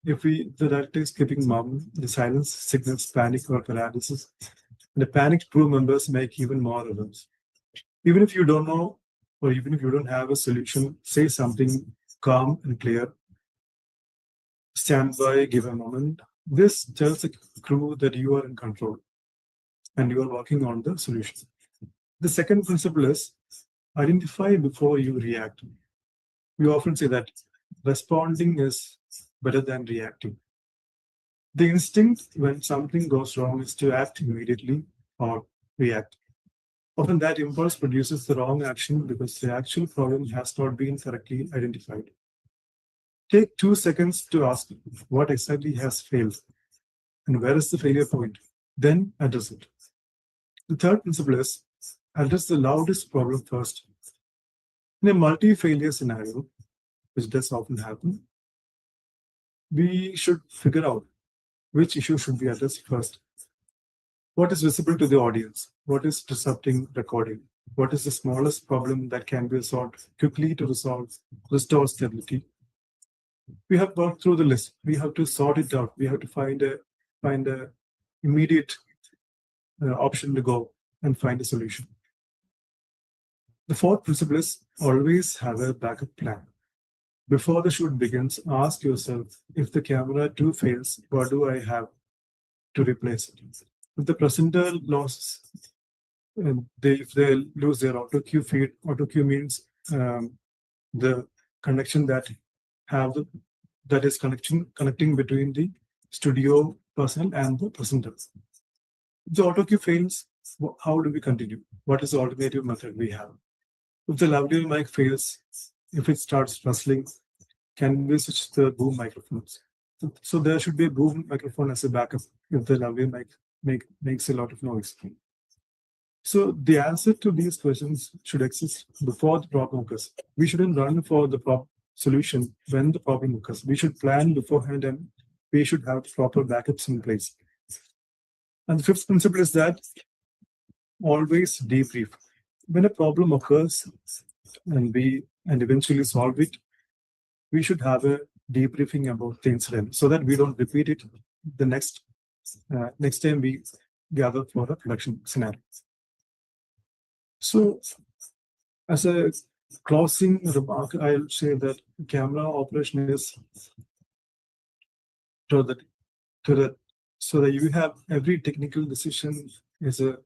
the director is keeping mum, the silence signals panic or paralysis. And the panicked crew members make even more errors. Even if you don't know, or even if you don't have a solution, say something calm and clear. Stand by, give a moment. This tells the crew that you are in control and you are working on the solution. The second principle is identify before you react. We often say that responding is better than reacting. The instinct when something goes wrong is to act immediately or react. Often that impulse produces the wrong action because the actual problem has not been correctly identified. Take 2 seconds to ask what exactly has failed and where is the failure point. Then address it. The third principle is address the loudest problem first. In a multi-failure scenario, which does often happen, we should figure out which issue should be addressed first. What is visible to the audience? What is disrupting recording? What is the smallest problem that can be solved quickly to restore stability? We have worked through the list. We have to sort it out. We have to find a immediate option to go and find a solution. The fourth principle is always have a backup plan. Before the shoot begins, ask yourself, if the camera 2 fails, what do I have to replace it? If the presenter loses, if they lose their auto cue feed, auto cue means the connection that is connecting between the studio personnel and the presenter. If the auto cue fails, how do we continue? What is the alternative method we have? If the lavalier mic fails, if it starts rustling, can we switch the boom microphones? So there should be a boom microphone as a backup if the lavalier mic makes a lot of noise. So the answer to these questions should exist before the problem occurs. We shouldn't run for the solution when the problem occurs. We should plan beforehand and we should have proper backups in place. And the fifth principle is that always debrief. When a problem occurs and eventually solve it, we should have a debriefing about the incident so that we don't repeat it the next time we gather for a production scenario. So, as a closing remark, I'll say that camera operation is so that you have every technical decision is a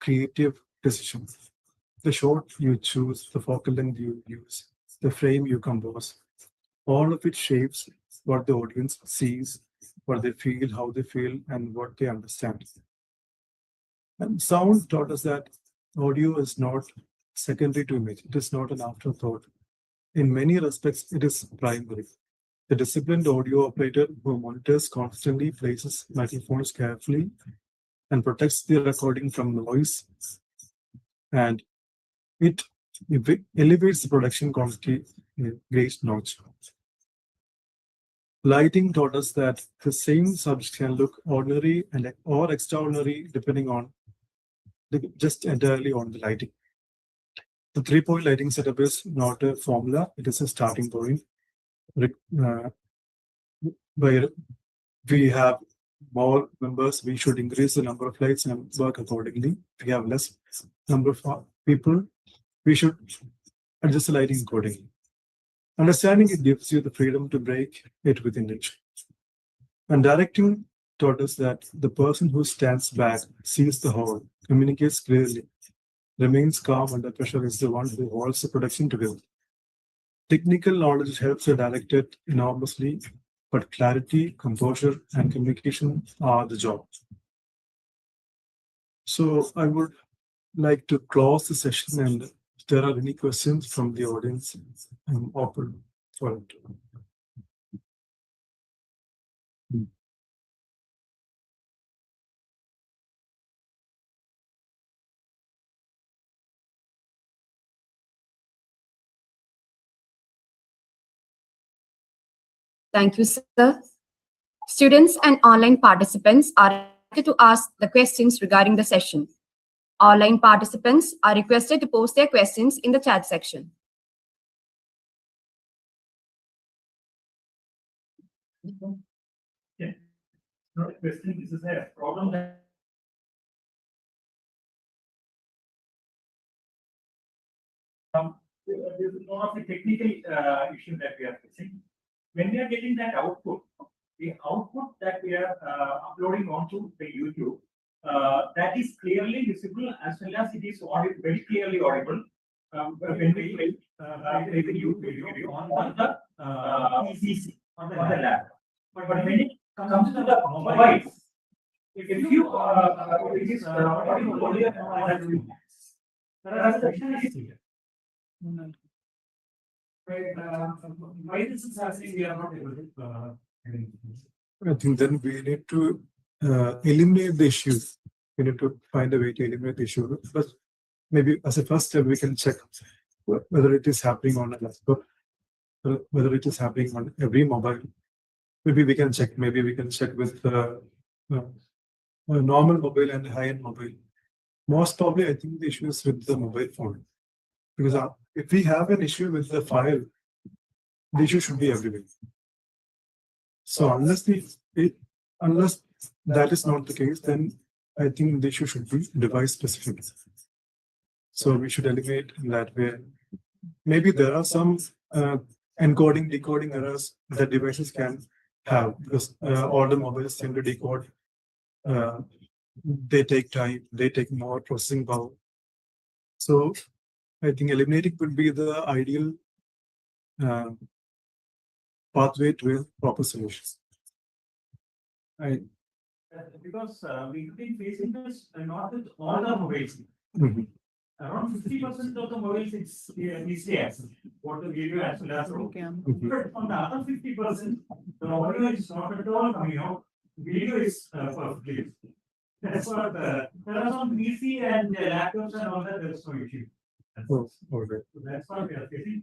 creative decision. The shot you choose, the focal length you use, the frame you compose, all of it shapes what the audience sees, what they feel, how they feel, and what they understand. And sound taught us that audio is not secondary to image. It is not an afterthought. In many respects, it is primary. The disciplined audio operator who monitors constantly, places microphones carefully, and protects the recording from noise, and it elevates the production quality in a great notch. Lighting taught us that the same subject can look ordinary or extraordinary depending on just entirely on the lighting. The 3-point lighting setup is not a formula, it is a starting point. Where we have more members, we should increase the number of lights and work accordingly. If we have less number of people, we should adjust the lighting accordingly. Understanding it gives you the freedom to break it within it. And directing taught us that the person who stands back, sees the whole, communicates clearly, remains calm under pressure is the one who holds the production together. Technical knowledge helps the director enormously, but clarity, composure, and communication are the job. So I would like to close the session, and if there are any questions from the audience, I'm open for it. Thank you, sir. Students and online participants are invited to ask the questions regarding the session. Online participants are requested to post their questions in the chat section. Yeah. No question. This is a problem that there's a lot of the technical issue that we are facing. When we are getting that output, the output that we are uploading onto the YouTube, that is clearly visible as well as it is very clearly audible. When we play the YouTube video on the PC, on the lab. But when it comes to the mobiles, if you it is only Whereas the vision is clear. Why this is happening, we are not able to. I think then we need to eliminate the issue. We need to find a way to eliminate the issue. But maybe as a first step, we can check whether it is happening on a laptop, whether it is happening on every mobile. Maybe we can check. Maybe we can check with a normal mobile and high-end mobile. Most probably, I think the issue is with the mobile phone. Because if we have an issue with the file, the issue should be everywhere. So unless that is not the case, then I think the issue should be device specific. So we should eliminate in that way. Maybe there are some encoding, decoding errors that devices can have because all the mobiles tend to decode. They take time, they take more processing power. So I think eliminating would be the ideal pathway to a proper solution. Because we've been facing this not with all the mobiles. Around 50% of the mobiles it's easily accessible. What the video as well as but on the other 50%, the audio is not at all coming out. Video is perfectly. That's what there are some PC and laptops and all that. There is no issue. Oh, okay. So that's what we are facing.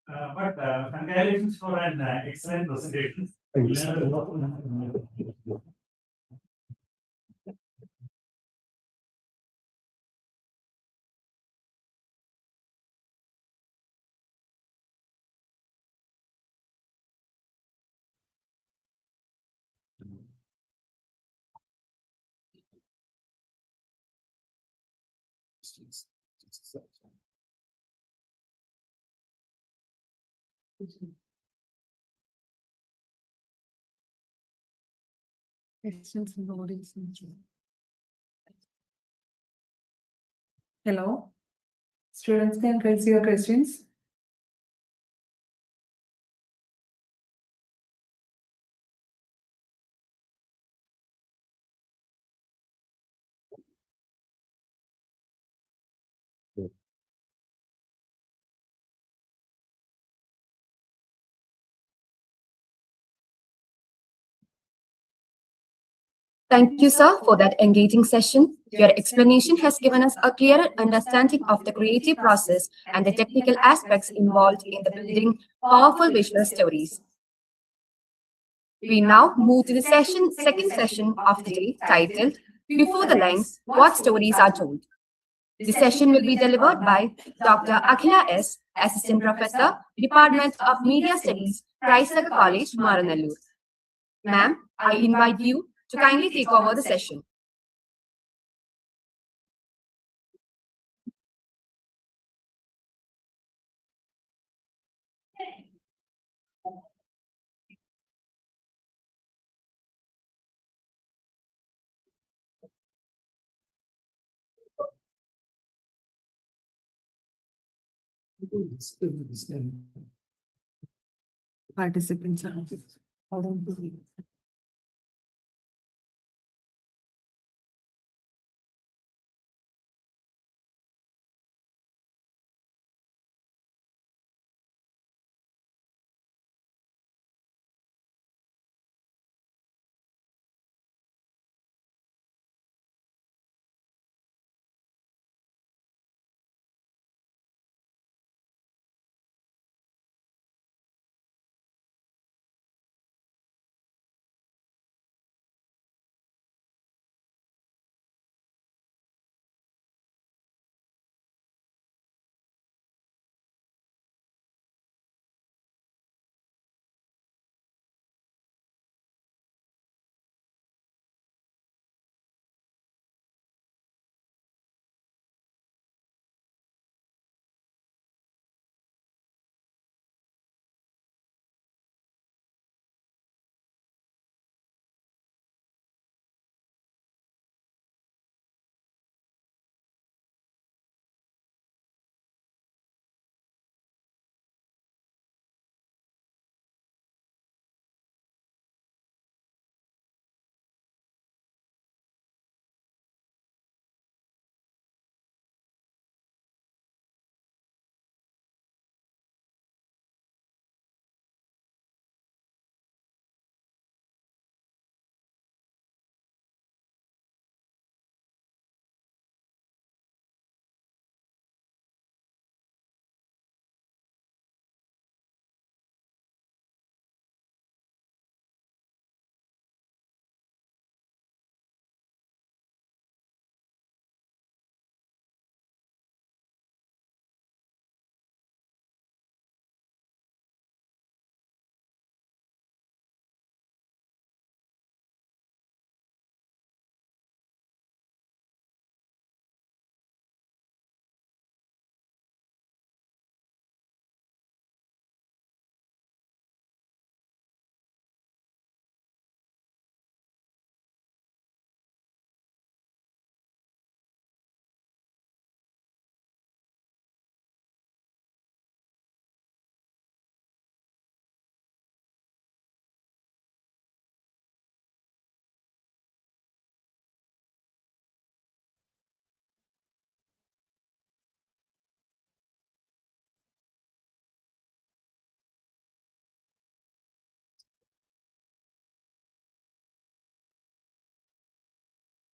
But congratulations for an excellent presentation. Thank you. Learned a lot. Hello. Students can raise your questions. Thank you, sir, for that engaging session. Your explanation has given us a clearer understanding of the creative process and the technical aspects involved in the building powerful visual stories. We now move to the second session of the day titled Before the Lines, What Stories Are Told. The session will be delivered by Dr. Akhila S, Assistant Professor, Department of Media Studies, Nagar College, Maranalloor. Ma'am, I invite you to kindly take over the session. Participants are.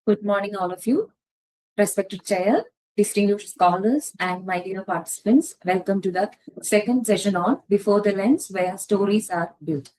Good morning, all of you. Respected Chair, distinguished scholars, and my dear participants, welcome to the second session on Before the Lens, where stories are built.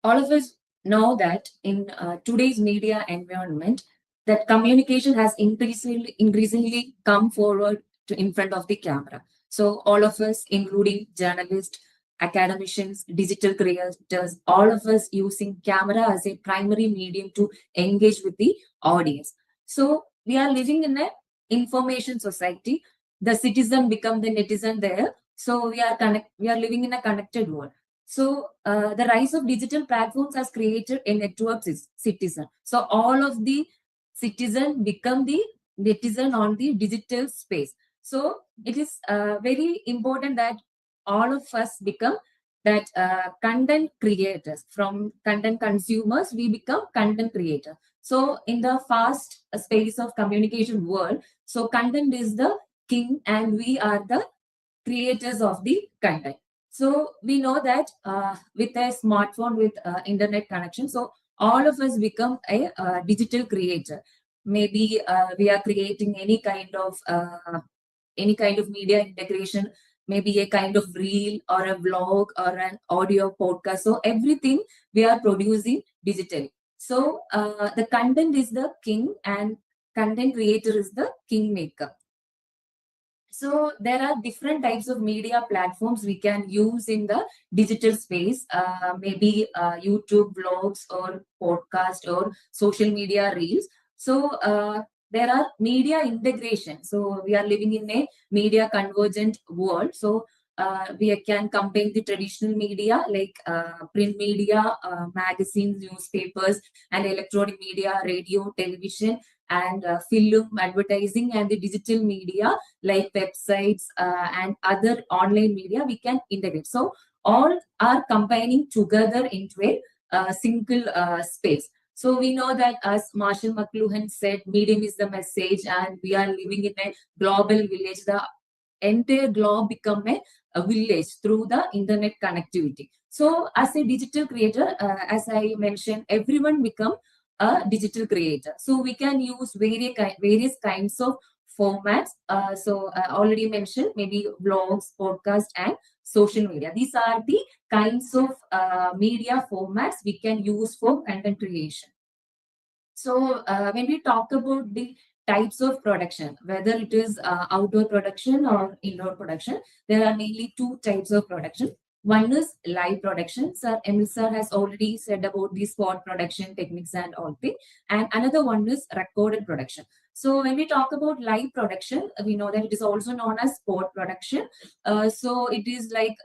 All of us know that in today's media environment, that communication has increasingly come forward to in front of the camera. So all of us, including journalists, academicians, digital creators, all of us using camera as a primary medium to engage with the audience. So we are living in an information society. The citizen become the netizen there. So we are living in a connected world. So the rise of digital platforms has created a network citizen. So all of the citizen become the netizen on the digital space. So it is very important that all of us become that content creators. From content consumers, we become content creator. So in the fast space of communication world, so content is the king and we are the creators of the content. So we know that with a smartphone with internet connection, so all of us become a digital creator. Maybe we are creating any kind of media integration, maybe a kind of reel or a vlog or an audio podcast. So everything we are producing digitally. So the content is the king and content creator is the kingmaker. So there are different types of media platforms we can use in the digital space, maybe YouTube vlogs or podcast or social media reels. So there are media integration. So we are living in a media convergent world. So we can combine the traditional media like print media, magazines, newspapers, and electronic media, radio, television, and film, advertising, and the digital media like websites and other online media we can integrate. So all are combining together into a single space. So we know that as Marshall McLuhan said, medium is the message and we are living in a global village. The entire globe become a village through the internet connectivity. So as a digital creator, as I mentioned, everyone become a digital creator. So we can use various kinds of formats. So I already mentioned maybe blogs, podcast, and social media. These are the kinds of media formats we can use for content creation. So when we talk about the types of production, whether it is outdoor production or indoor production, there are mainly two types of production. One is live production. Sir Emil sir has already said about the spot production techniques and all things. And another one is recorded production. So when we talk about live production, we know that it is also known as spot production. So it is like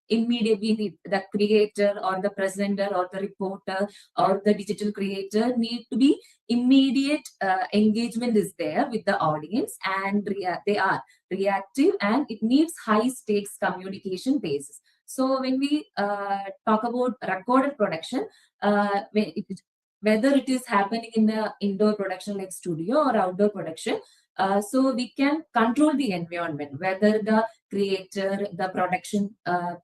immediately the creator or the presenter or the reporter or the digital creator need to be immediate engagement is there with the audience and they are reactive and it needs high stakes communication basis. So when we talk about recorded production, whether it is happening in the indoor production like studio or outdoor production, so we can control the environment, whether the creator, the production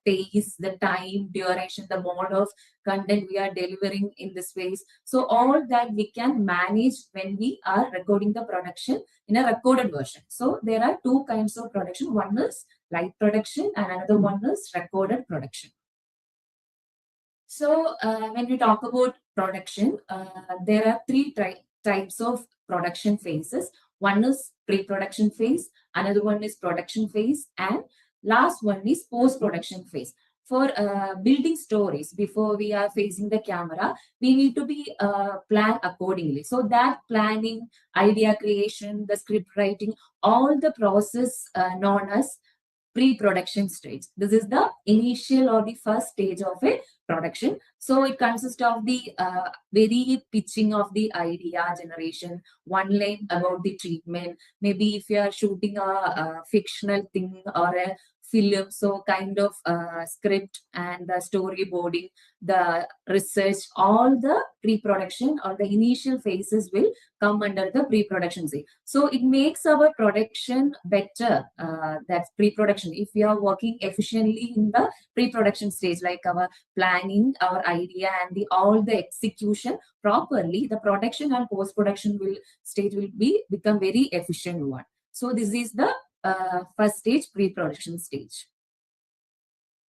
pace, the time, duration, the mode of content we are delivering in this space. So all that we can manage when we are recording the production in a recorded version. So there are two kinds of production. One is live production and another one is recorded production. So when we talk about production, there are three types of production phases. One is pre-production phase, another one is production phase, and last one is post-production phase. For building stories before we are facing the camera, we need to be planned accordingly. So that planning, idea creation, the script writing, all the process known as pre-production stage. This is the initial or the first stage of a production. So it consists of the very pitching of the idea generation, one line about the treatment. Maybe if you are shooting a fictional thing or a film, so kind of script and the storyboarding, the research, all the pre-production or the initial phases will come under the pre-production stage. So it makes our production better, that's pre-production. If we are working efficiently in the pre-production stage, like our planning, our idea, and all the execution properly, the production and post-production stage will become very efficient one. So this is the first stage, pre-production stage.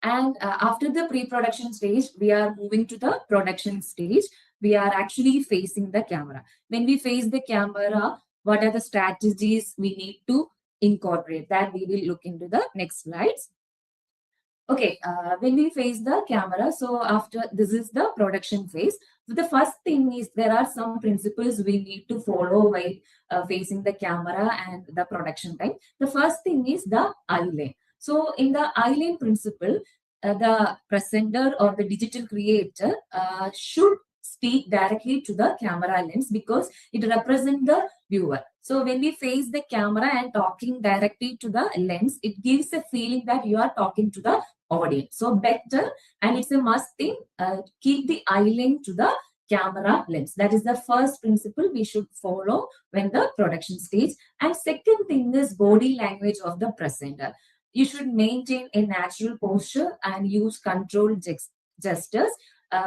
And after the pre-production stage, we are moving to the production stage. We are actually facing the camera. When we face the camera, what are the strategies we need to incorporate? That we will look into the next slides. Okay, when we face the camera, so after this is the production phase. The first thing is there are some principles we need to follow while facing the camera and the production time. The first thing is the eye lane. So in the eye lane principle, the presenter or the digital creator should speak directly to the camera lens because it represents the viewer. So when we face the camera and talking directly to the lens, it gives a feeling that you are talking to the audience. So better, and it's a must thing, keep the eye lane to the camera lens. That is the first principle we should follow when the production stage. And second thing is body language of the presenter. You should maintain a natural posture and use controlled gestures.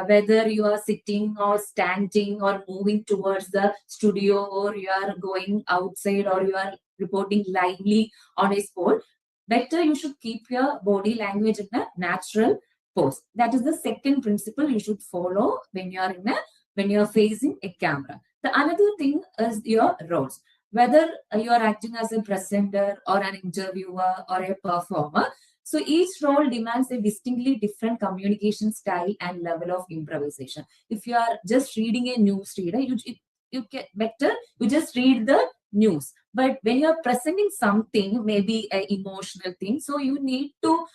Whether you are sitting or standing or moving towards the studio, or you are going outside, or you are reporting lively on a spot, better you should keep your body language in a natural pose. That is the second principle you should follow when you are facing a camera. The another thing is your roles. Whether you are acting as a presenter or an interviewer or a performer, so each role demands a distinctly different communication style and level of improvisation. If you are just reading a news reader, you get better, you just read the news. But when you are presenting something, maybe an emotional thing, so you need to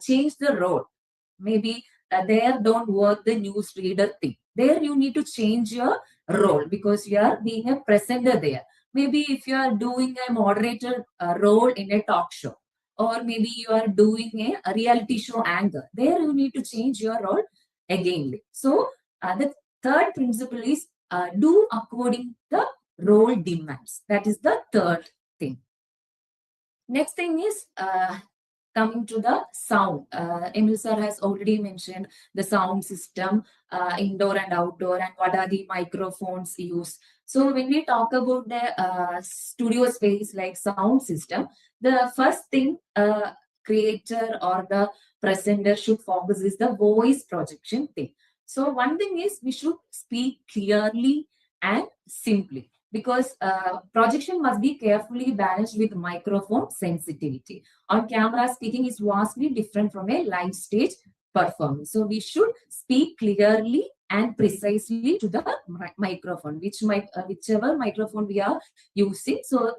change the role. Maybe there don't work the news reader thing. There you need to change your role because you are being a presenter there. Maybe if you are doing a moderator role in a talk show, or maybe you are doing a reality show anchor, there you need to change your role again. So the third principle is do according the role demands. That is the third thing. Next thing is coming to the sound. Emil sir has already mentioned the sound system, indoor and outdoor, and what are the microphones used. So when we talk about the studio space like sound system, the first thing creator or the presenter should focus is the voice projection thing. So one thing is we should speak clearly and simply, because projection must be carefully balanced with microphone sensitivity. On camera, speaking is vastly different from a live stage performance. So we should speak clearly and precisely to the microphone, whichever microphone we are using. So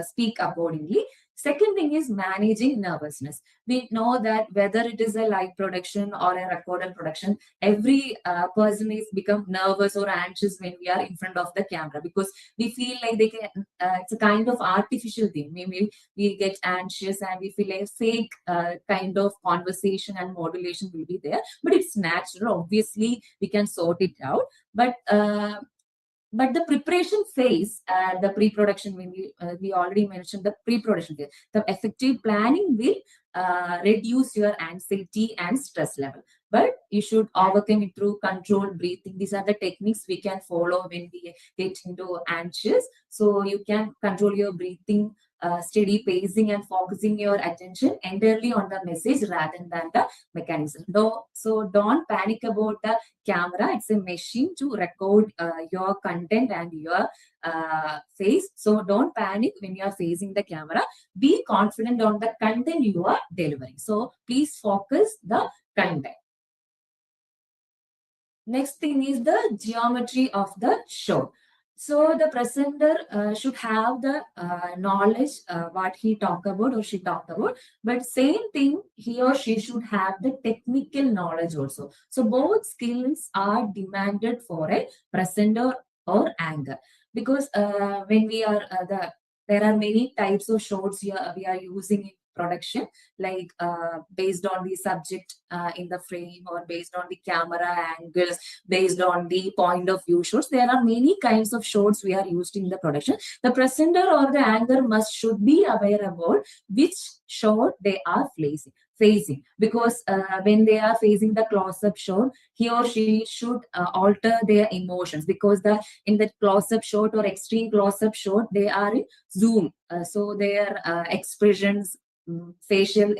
speak accordingly. Second thing is managing nervousness. We know that whether it is a live production or a recorded production, every person is become nervous or anxious when we are in front of the camera, because we feel like they can. It's a kind of artificial thing. Maybe we get anxious and we feel a fake kind of conversation and modulation will be there, but it's natural. Obviously, we can sort it out, but the preparation phase, the pre-production, when we already mentioned the pre-production phase, the effective planning will reduce your anxiety and stress level. But you should overcome it through controlled breathing. These are the techniques we can follow when we get into anxious. So you can control your breathing, steady pacing, and focusing your attention entirely on the message rather than the mechanism. So don't panic about the camera. It's a machine to record your content and your face. So don't panic when you are facing the camera. Be confident on the content you are delivering. So please focus the content. Next thing is the geometry of the show. So the presenter should have the knowledge what he talked about or she talked about, but same thing he or she should have the technical knowledge also. So both skills are demanded for a presenter or anchor, because when we are there are many types of shots we are using production, like based on the subject in the frame, or based on the camera angles, based on the point of view shots. There are many kinds of shots we are used in the production. The presenter or the anchor should be aware about which shot they are facing, because when they are facing the close-up shot, he or she should alter their emotions, because in the close-up shot or extreme close-up shot, they are in zoom, so their expressions, facial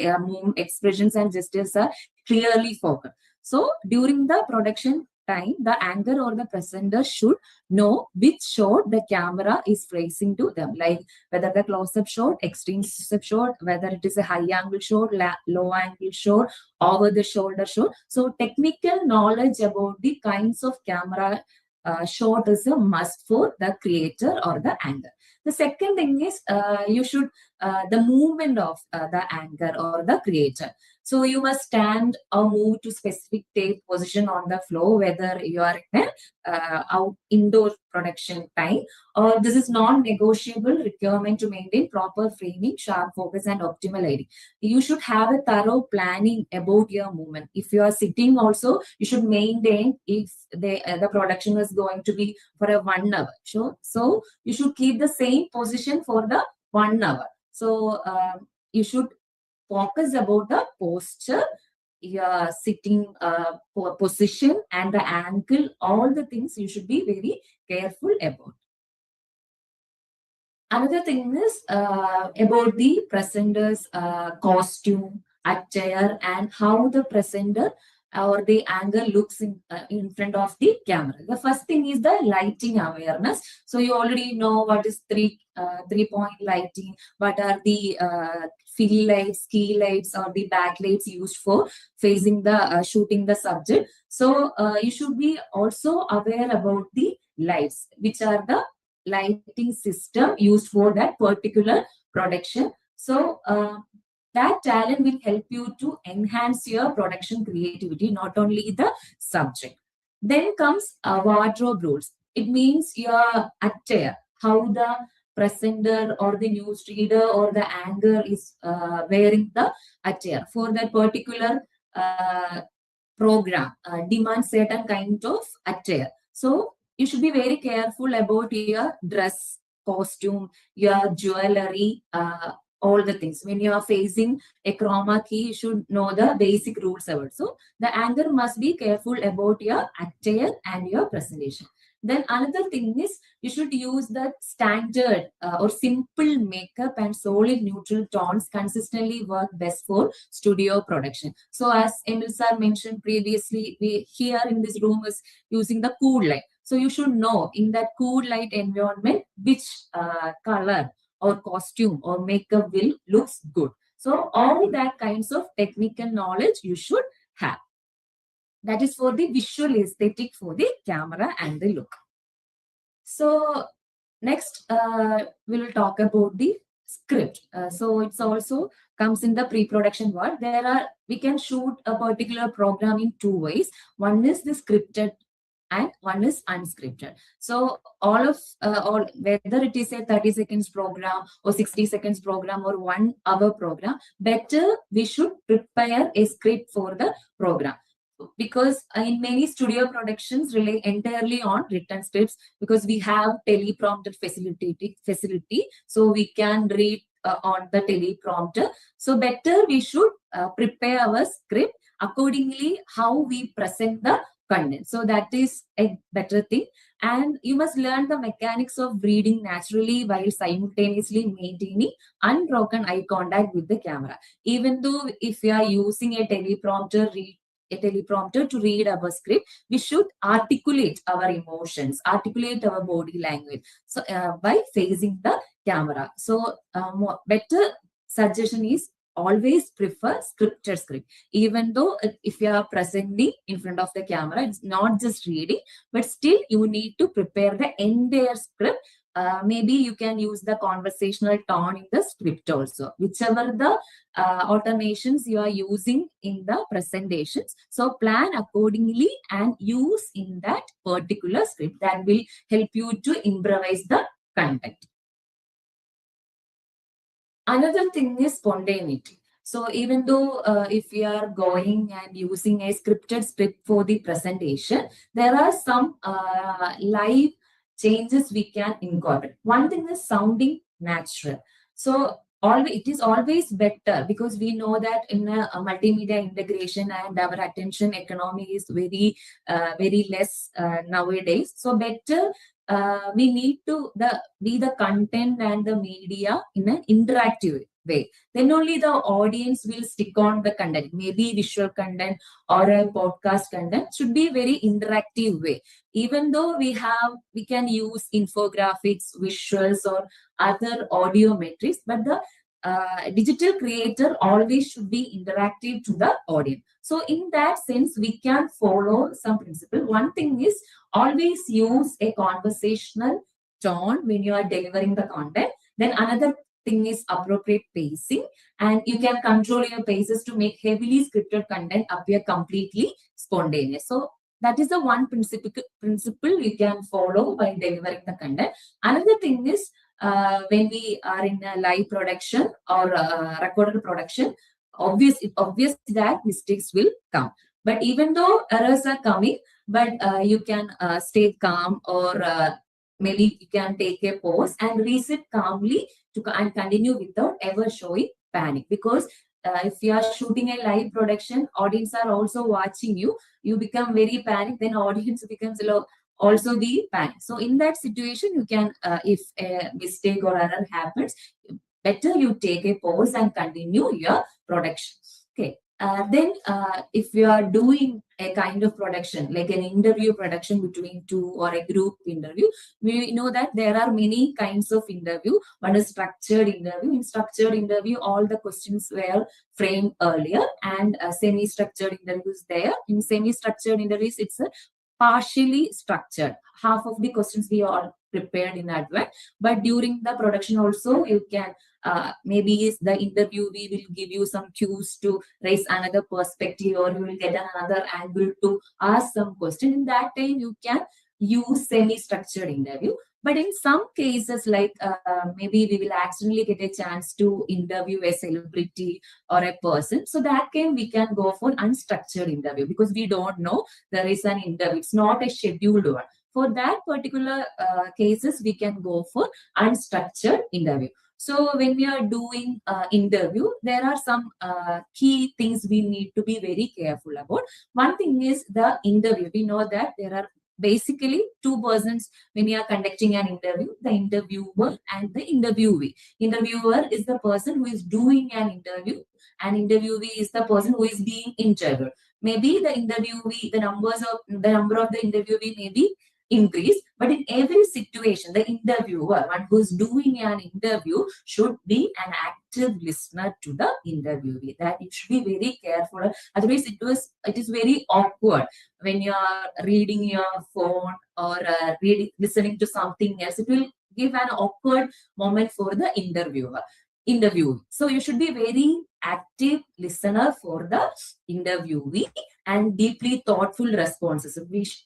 expressions and gestures are clearly focused. So during the production time, the anchor or the presenter should know which shot the camera is facing to them, like whether the close-up shot, extreme close-up shot, whether it is a high angle shot, low angle shot, over the shoulder shot. So technical knowledge about the kinds of camera shot is a must for the creator or the anchor. The second thing is you should the movement of the anchor or the creator. So you must stand or move to specific tape position on the floor, whether you are in an indoor production time, or this is non-negotiable requirement to maintain proper framing, sharp focus, and optimal lighting. You should have a thorough planning about your movement. If you are sitting also, you should maintain, if the production is going to be for a 1 hour. So you should keep the same position for the 1 hour. So you should focus about the posture, your sitting position, and the angle. All the things you should be very careful about. Another thing is about the presenter's costume, attire, and how the presenter or the angle looks in front of the camera. The first thing is the lighting awareness. So you already know what is three-point lighting, what are the fill lights, key lights, or the backlights used for facing the shooting the subject. So you should be also aware about the lights, which are the lighting system used for that particular production. So that talent will help you to enhance your production creativity, not only the subject. Then comes wardrobe rules. It means your attire, how the presenter or the newsreader or the anchor is wearing the attire for that particular program, demands certain kind of attire. So you should be very careful about your dress, costume, your jewelry, all the things. When you are facing a chroma key, you should know the basic rules about. So the anchor must be careful about your attire and your presentation. Then another thing is you should use the standard or simple makeup and solid neutral tones consistently work best for studio production. So as Emil sir mentioned previously, we here in this room is using the cool light. So you should know in that cool light environment which color or costume or makeup will looks good. So all that kinds of technical knowledge you should have. That is for the visual aesthetic for the camera and the look. So next we will talk about the script. So it's also comes in the pre-production world. We can shoot a particular program in 2 ways. One is the scripted and one is unscripted. So all whether it is a 30 seconds program or 60 seconds program or 1 hour program, better we should prepare a script for the program. Because in many studio productions rely entirely on written scripts, because we have teleprompter facility, so we can read on the teleprompter. So better we should prepare our script accordingly how we present the content. So that is a better thing. And you must learn the mechanics of reading naturally while simultaneously maintaining unbroken eye contact with the camera. Even though if we are using a teleprompter to read our script, we should articulate our emotions, articulate our body language. So by facing the camera. So better suggestion is always prefer scripted script. Even though if you are presenting in front of the camera, it's not just reading, but still you need to prepare the entire script. Maybe you can use the conversational tone in the script also, whichever the automations you are using in the presentations. So plan accordingly and use in that particular script. That will help you to improvise the content. Another thing is spontaneity. So even though if we are going and using a scripted script for the presentation, there are some live changes we can incorporate. One thing is sounding natural. So always it is always better, because we know that in a multimedia integration and our attention economy is very less nowadays. So better we need to be the content and the media in an interactive way. Then only the audience will stick on the content. Maybe visual content or a podcast content should be very interactive way. Even though we can use infographics, visuals, or other audio metrics, but the digital creator always should be interactive to the audience. So in that sense, we can follow some principle. One thing is always use a conversational tone when you are delivering the content. Then another thing is appropriate pacing, and you can control your paces to make heavily scripted content appear completely spontaneous. So that is the one principle you can follow while delivering the content. Another thing is when we are in a live production or recorded production, obvious that mistakes will come. But even though errors are coming, but you can stay calm, or maybe you can take a pause and reset calmly and continue without ever showing panic. Because if you are shooting a live production, audience are also watching you. You become very panic, then audience becomes also be panic. So in that situation, you can, if a mistake or error happens, better you take a pause and continue your production. Okay. Then if you are doing a kind of production like an interview production between two or a group interview, we know that there are many kinds of interview. One is structured interview. In structured interview, all the questions were framed earlier, and semi-structured interviews there. In semi-structured interviews, it's partially structured. Half of the questions we all prepared in advance, but during the production also you can maybe is the interviewee will give you some cues to raise another perspective, or you will get another angle to ask some question. In that time, you can use semi-structured interview. But in some cases, like maybe we will accidentally get a chance to interview a celebrity or a person. So that time we can go for unstructured interview, because we don't know there is an interview. It's not a scheduled one. For that particular cases, we can go for unstructured interview. So when we are doing interview, there are some key things we need to be very careful about. One thing is the interview. We know that there are basically two persons when you are conducting an interview: the interviewer and the interviewee. Interviewer is the person who is doing an interview, and interviewee is the person who is being interviewed. Maybe the interviewee, the number of the interviewee may be increase, but in every situation, the interviewer, one who is doing an interview, should be an active listener to the interviewee. That it should be very careful. Otherwise, it is very awkward when you are reading your phone or listening to something else. It will give an awkward moment for the interview. So you should be very active listener for the interviewee and deeply thoughtful responses,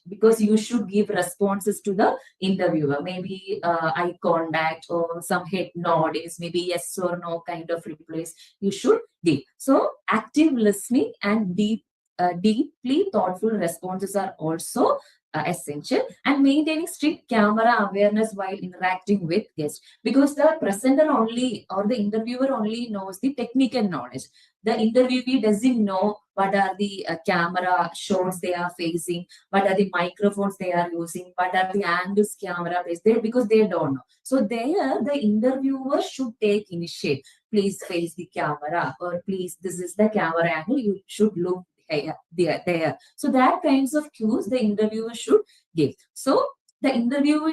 because you should give responses to the interviewer. Maybe eye contact or some head noddings, maybe yes or no kind of replies you should give. So active listening and deeply thoughtful responses are also essential, and maintaining strict camera awareness while interacting with guests, because the presenter only or the interviewer only knows the technical knowledge. The interviewee doesn't know what are the camera shots they are facing, what are the microphones they are using, what are the angles camera is there, because they don't know. So there, the interviewer should take initiative. Please face the camera, or please, this is the camera angle, you should look there. So that kinds of cues the interviewer should give. So the interview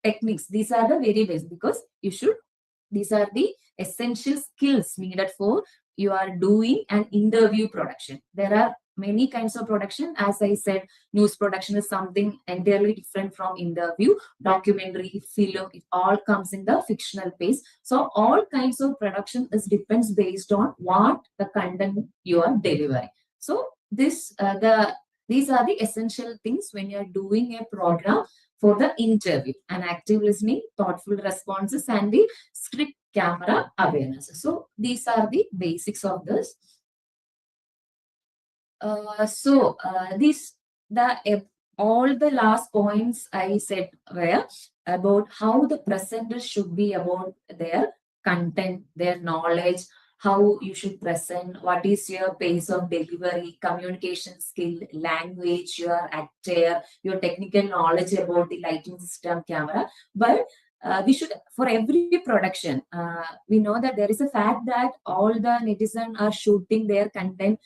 techniques, these are the very basic, because these are the essential skills needed for you are doing an interview production. There are many kinds of production. As I said, news production is something entirely different from interview. Documentary, film, it all comes in the fictional pace. So all kinds of production depends based on what the content you are delivering. So these are the essential things when you are doing a program for the interview: an active listening, thoughtful responses, and the strict camera awareness. So these are the basics of this. All the last points I said were about how the presenter should be about their content, their knowledge, how you should present, what is your pace of delivery, communication skill, language, your attire, your technical knowledge about the lighting system, camera. But we should, for every production, we know that there is a fact that all the netizens are shooting their content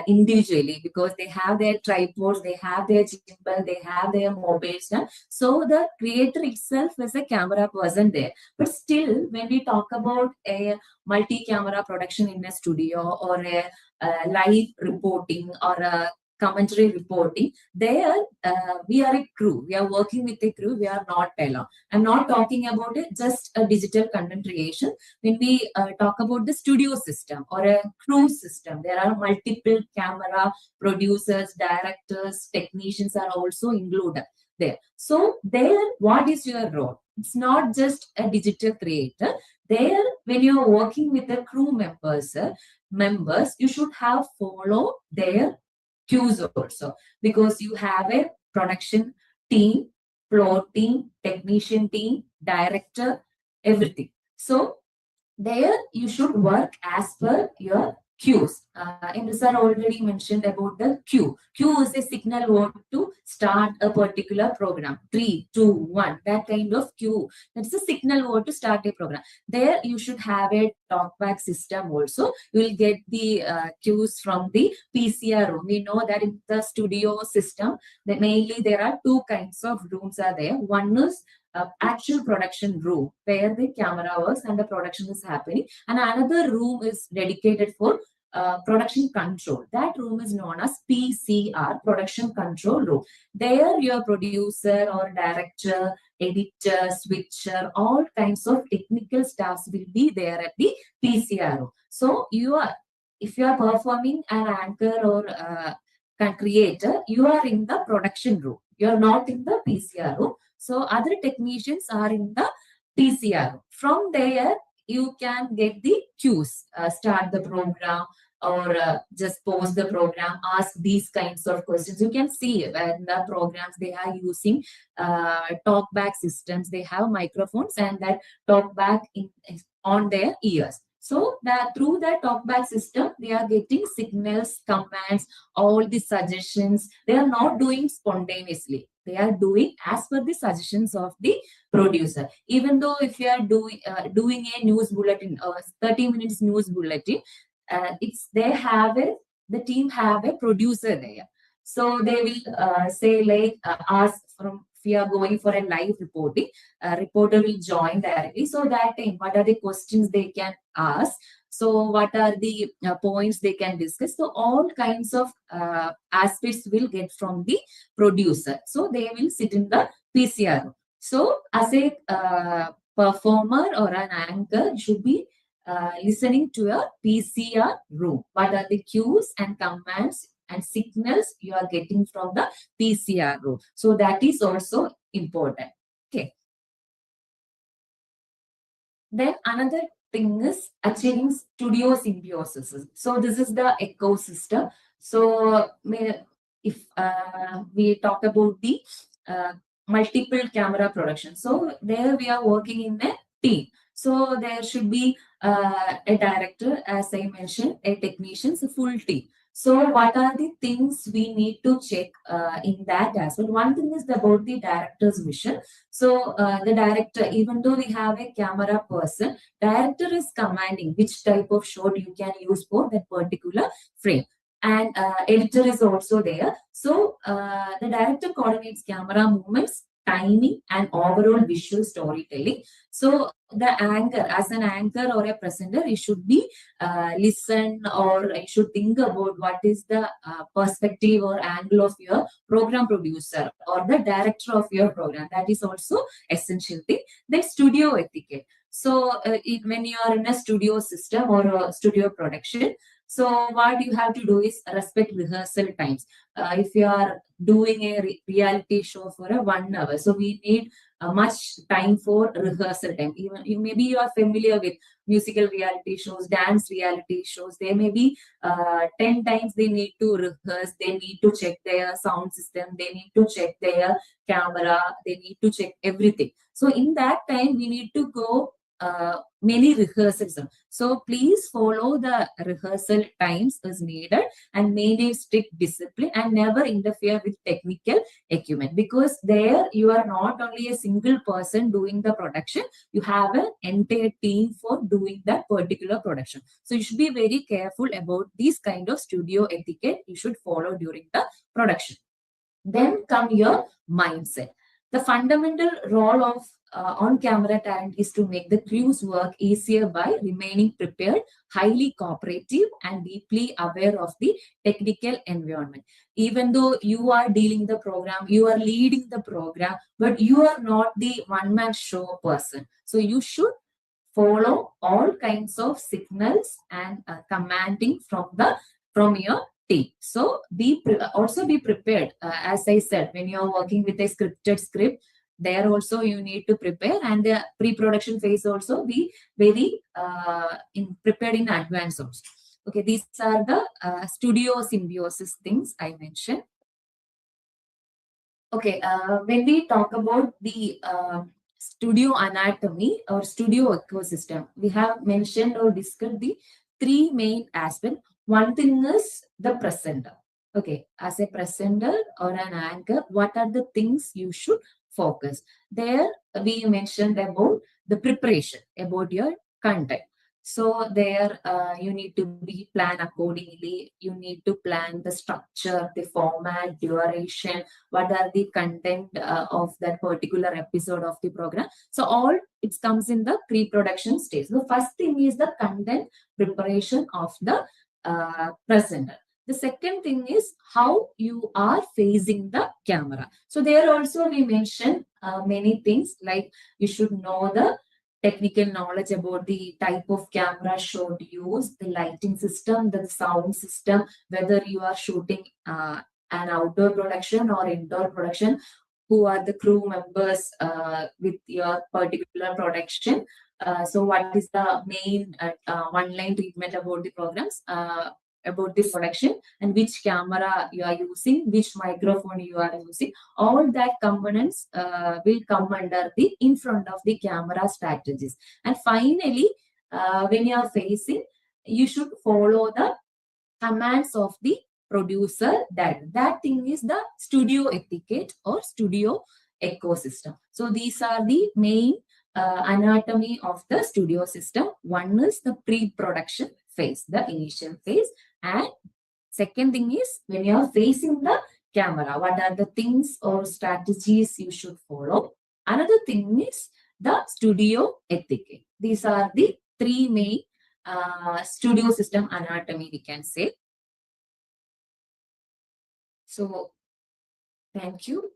individually because they have their tripods, they have their gimbal, they have their mobiles. So the creator itself is a camera person there. But still, when we talk about a multi-camera production in a studio or a live reporting or a commentary reporting, there we are a crew. We are working with a crew. We are not alone. I'm not talking about it just a digital content creation. When we talk about the studio system or a crew system, there are multiple camera producers, directors, technicians are also included there. So there, what is your role? It's not just a digital creator. There, when you're working with the crew members, you should have follow their cues also, because you have a production team, floor team, technician team, director, everything. So there you should work as per your cues. Emil sir already mentioned about the cue. Cue is a signal word to start a particular program. 3, 2, 1, that kind of cue. That's a signal word to start a program. There you should have a talkback system also. You will get the cues from the PCR room. We know that in the studio system, that mainly there are two kinds of rooms are there. One is actual production room where the camera works and the production is happening, and another room is dedicated for production control. That room is known as PCR, production control room. There your producer or director, editor, switcher, all kinds of technical staffs will be there at the PCR room. So if you are performing an anchor or creator, you are in the production room. You are not in the PCR room. So other technicians are in the PCR. From there, you can get the cues, start the program or just pause the program, ask these kinds of questions. You can see when the programs, they are using talkback systems. They have microphones and that talkback on their ears. So that through that talkback system, they are getting signals, commands, all the suggestions. They are not doing spontaneously. They are doing as per the suggestions of the producer. Even though if you are doing a news bulletin or 30 minutes news bulletin, the team have a producer there. So they will say like ask from, if we are going for a live reporting, a reporter will join directly. So that time, what are the questions they can ask? So what are the points they can discuss? So all kinds of aspects will get from the producer. So they will sit in the PCR. So as a performer or an anchor, you should be listening to a PCR room. What are the cues and commands and signals you are getting from the PCR room? So that is also important. Okay. Then another thing is achieving studio symbiosis. So this is the ecosystem. So if we talk about the multiple camera production, so there we are working in a team. So there should be a director, as I mentioned, a technician, a full team. So what are the things we need to check in that as well? One thing is about the director's vision. So the director, even though we have a camera person, director is commanding which type of shot you can use for that particular frame. And editor is also there. So the director coordinates camera movements, timing, and overall visual storytelling. So the anchor, as an anchor or a presenter, you should be listen or you should think about what is the perspective or angle of your program producer or the director of your program. That is also essential thing. Then studio etiquette. So when you are in a studio system or a studio production, so what you have to do is respect rehearsal times. If you are doing a reality show for a 1 hour, so we need much time for rehearsal time. Even maybe you are familiar with musical reality shows, dance reality shows. There may be 10 times they need to rehearse. They need to check their sound system. They need to check their camera. They need to check everything. So in that time, we need to go many rehearsals. So please follow the rehearsal times as needed and maintain strict discipline and never interfere with technical equipment, because there you are not only a single person doing the production, you have an entire team for doing that particular production. So you should be very careful about this kind of studio etiquette you should follow during the production. Then come your mindset. The fundamental role of on-camera talent is to make the crew's work easier by remaining prepared, highly cooperative, and deeply aware of the technical environment. Even though you are dealing the program, you are leading the program, but you are not the one-man show person. So you should follow all kinds of signals and commanding from your team. So also be prepared. As I said, when you are working with a scripted script, there also you need to prepare, and the pre-production phase also be very prepared in advance also. Okay, these are the studio symbiosis things I mentioned. Okay, when we talk about the studio anatomy or studio ecosystem, we have mentioned or discussed the three main aspects. One thing is the presenter. Okay, as a presenter or an anchor, what are the things you should focus? There we mentioned about the preparation, about your content. So there you need to be plan accordingly. You need to plan the structure, the format, duration, what are the content of that particular episode of the program. So all it comes in the pre-production stage. The first thing is the content preparation of the presenter. The second thing is how you are facing the camera. So there also we mentioned many things, like you should know the technical knowledge about the type of camera should use, the lighting system, the sound system, whether you are shooting an outdoor production or indoor production, who are the crew members with your particular production. So what is the main one-line treatment about the programs, about this production, and which camera you are using, which microphone you are using. All that components will come under the in front of the camera strategies. And finally, when you are facing, you should follow the commands of the producer. That thing is the studio etiquette or studio ecosystem. So these are the main anatomy of the studio system. One is the pre-production phase, the initial phase, and second thing is when you are facing the camera, what are the things or strategies you should follow. Another thing is the studio etiquette. These are the three main studio system anatomy, we can say. So thank you.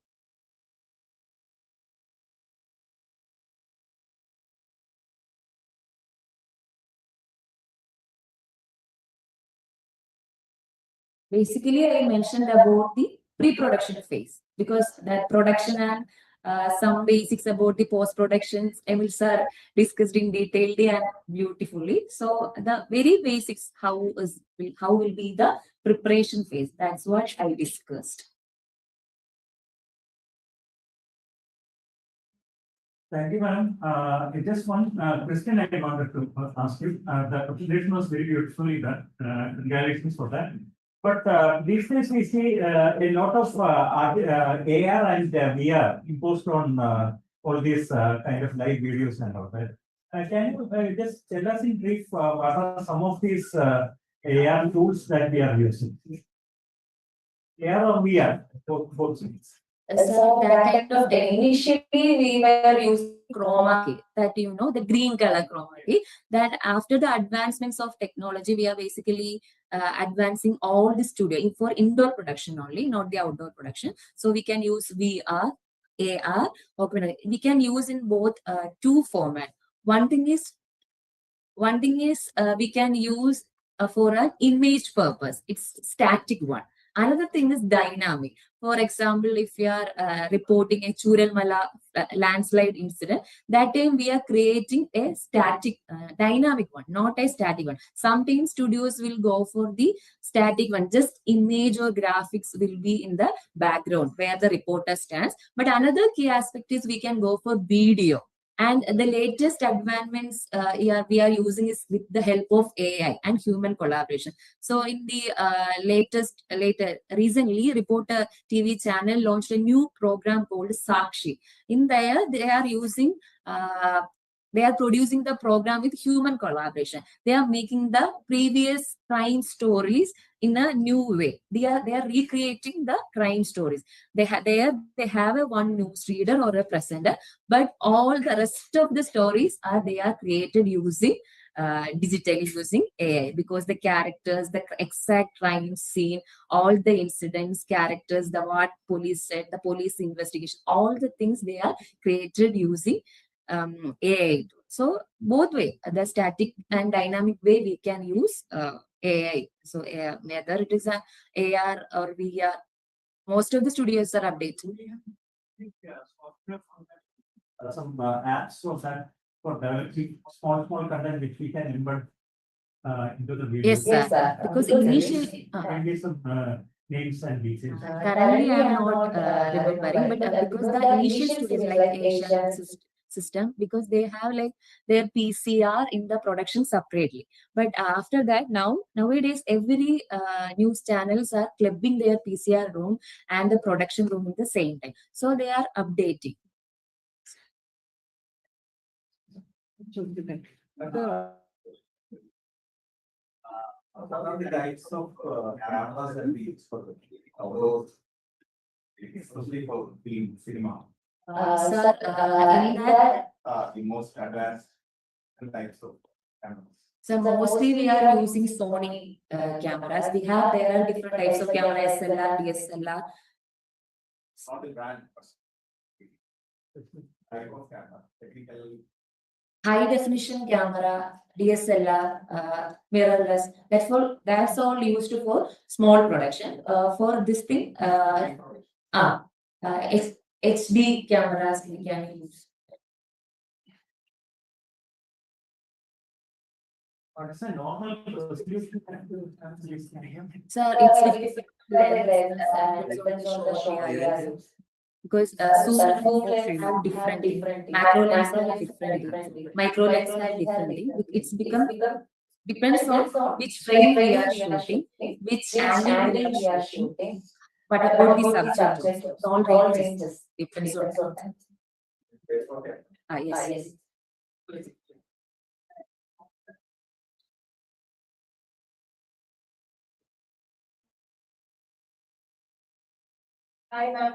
Basically, I mentioned about the pre-production phase, because that production and some basics about the post-productions, Emil sir discussed in detail and beautifully. So the very basics, how will be the preparation phase? That's what I discussed. Thank you, madam. Just one question I wanted to ask you. The presentation was very beautifully done. Congratulations for that. But these days we see a lot of AR and VR imposed on all these kind of live videos and all that. Can you just tell us in brief what are some of these AR tools that we are using? AR or VR, both things. So that kind of initially we were using chroma key, that the green color chroma key. That after the advancements of technology, we are basically advancing all the studio for indoor production only, not the outdoor production. So we can use VR, AR, we can use in both two format. One thing is we can use for an image purpose. It's static one. Another thing is dynamic. For example, if you are reporting a Churalmala landslide incident, that time we are creating a static, dynamic one, not a static one. Sometimes studios will go for the static one, just image or graphics will be in the background where the reporter stands. But another key aspect is we can go for video. And the latest advancements we are using is with the help of AI and human collaboration. So in the recently, Reporter TV channel launched a new program called Sakshi. In there, they are producing the program with human collaboration. They are making the previous crime stories in a new way. They are recreating the crime stories. They have a one news reader or a presenter, but all the rest of the stories they are created using digitally using AI, because the characters, the exact crime scene, all the incidents, characters, the what police said, the police investigation, all the things they are created using AI. So both way, the static and dynamic way, we can use AI. So whether it is a AR or VR, most of the studios are updated. Some apps so that for developing small content which we can embed into the video. Yes, sir. Because initially, Can be some names and details. currently I am not remembering, but because the initial studios like Asian system, because they have like their PCR in the production separately. But after that, nowadays every news channels are clubbing their PCR room and the production room at the same time. So they are updating. What are the types of cameras and leads for the outdoor, especially for film cinema? Sir, in that, The most advanced types of cameras. so mostly we are using Sony cameras. There are different types of cameras, SLR, DSLR. Not the brand. Type of camera, technically. High definition camera, DSLR, mirrorless. That's all used for small production. For this thing, HD cameras we can use. What is a normal resolution? Sir, it's lens and depends on the shot we are using. Because zoom lens have different thing, macro lens have different thing, micro lens have different thing. It's become depends on which frame we are shooting, which angle we are shooting, but about the subject, all ranges depends on that. Yes. Hi, ma'am.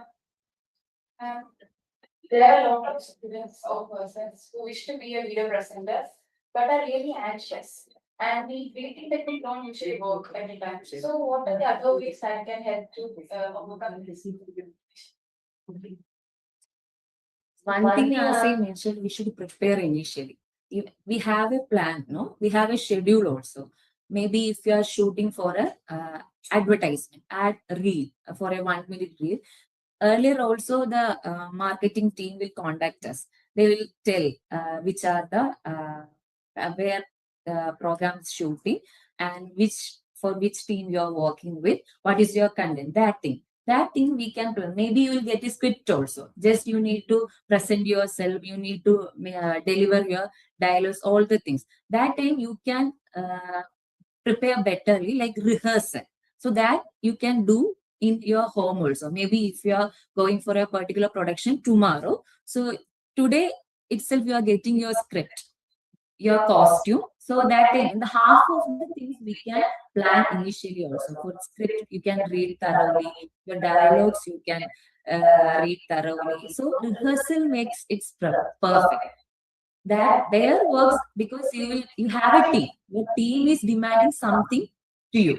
There are a lot of students or persons who wish to be a video presenter but are really anxious. And the breathing technique don't usually work every time. So, what are the other ways that can help to overcome this? One thing, as I mentioned, we should prepare initially. We have a plan, no? We have a schedule also. Maybe if you are shooting for a advertisement, ad reel, for a 1 minute reel. Earlier also the marketing team will contact us. They will tell which are the where the program is shooting and for which team you are working with, what is your content, that thing we can plan. Maybe you will get a script also. Just you need to present yourself, you need to deliver your dialogues, all the things. That time you can prepare betterly, like rehearsal. So that you can do in your home also. Maybe if you are going for a particular production tomorrow, so today itself you are getting your script, your costume. So that in the half of the things we can plan initially also. For script, you can read thoroughly. Your dialogues, you can read thoroughly. So rehearsal makes it perfect. That there works because you have a team. Your team is demanding something to you.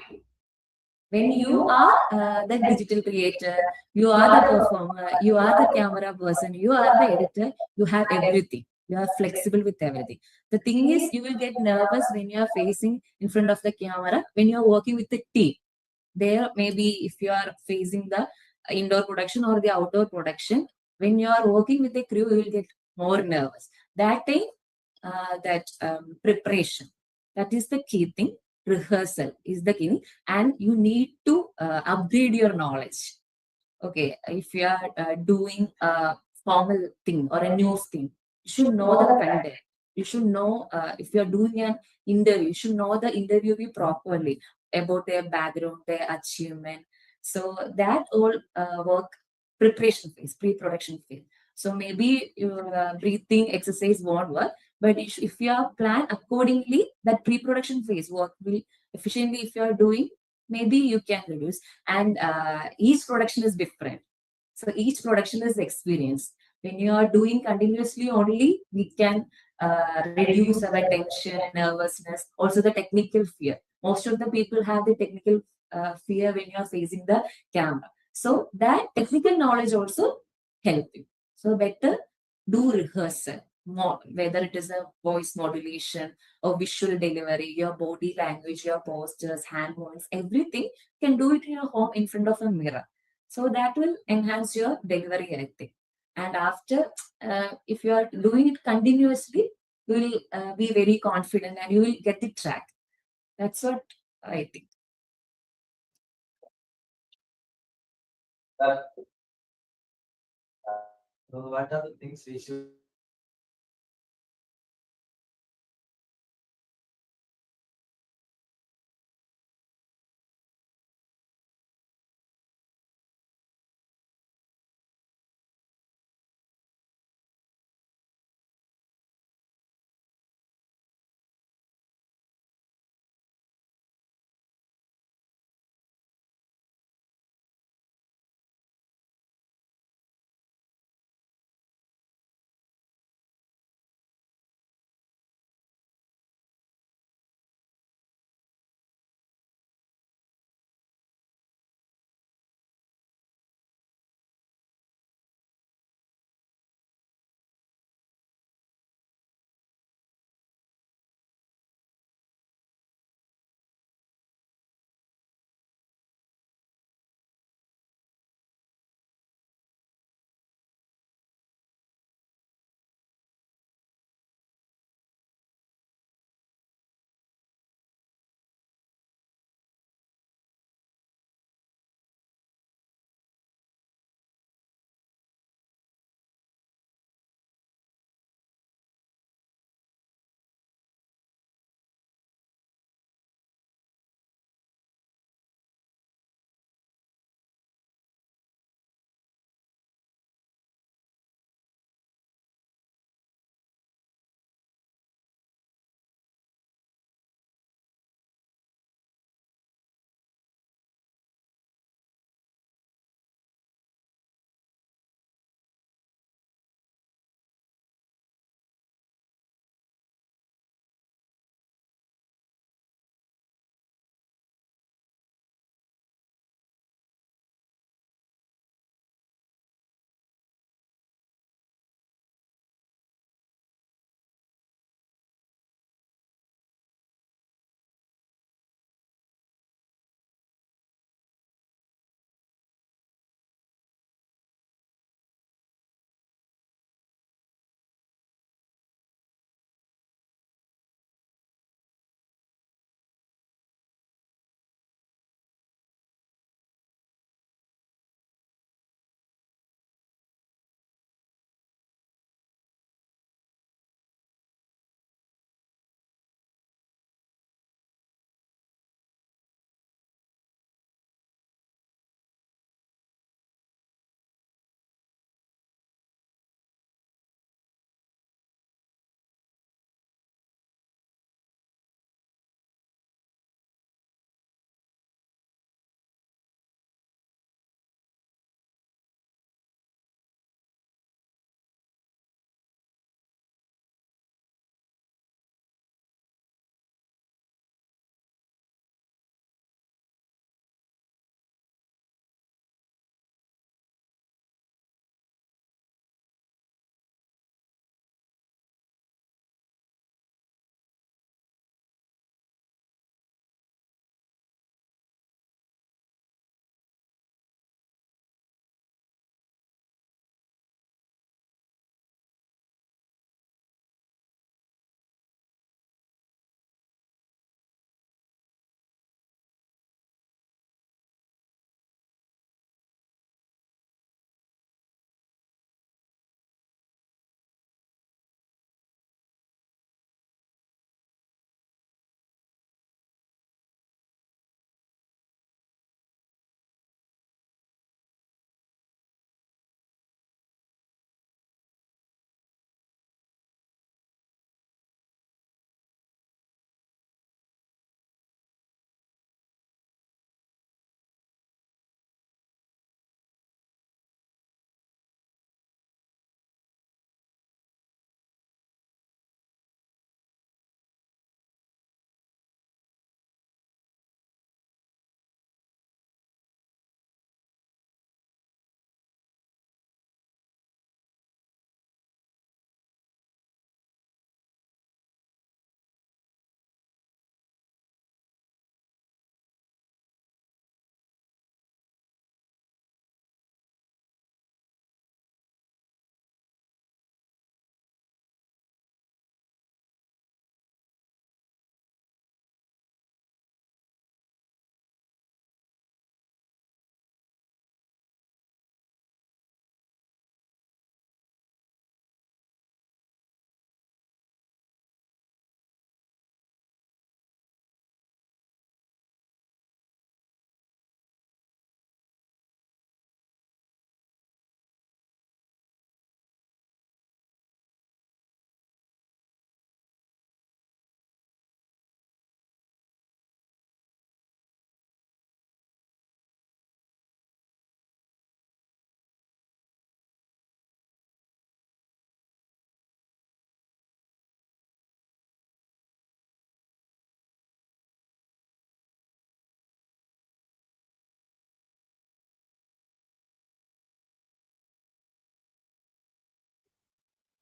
When you are the digital creator, you are the performer, you are the camera person, you are the editor, you have everything. You are flexible with everything. The thing is, you will get nervous when you are facing in front of the camera, when you are working with the team. There, maybe if you are facing the indoor production or the outdoor production, when you are working with a crew, you will get more nervous. That time, preparation, that is the key thing. Rehearsal is the key, and you need to upgrade your knowledge. Okay, if you are doing a formal thing or a news thing, you should know the content. You should know if you are doing an interview, you should know the interviewee properly about their background, their achievement. So that all work preparation phase, pre-production phase. So maybe your breathing exercise won't work, but if you are planned accordingly, that pre-production phase work will efficiently. If you are doing, maybe you can reduce. And each production is different. So each production is experience. When you are doing continuously only, we can reduce our tension, nervousness, also the technical fear. Most of the people have the technical fear when you are facing the camera. So that technical knowledge also help you. So better do rehearsal more, whether it is a voice modulation or visual delivery, your body language, your postures, hand movements, everything can do it in your home in front of a mirror. So that will enhance your delivery, I think. And after, if you are doing it continuously, you will be very confident and you will get the track. That's what I think. So what are the things we should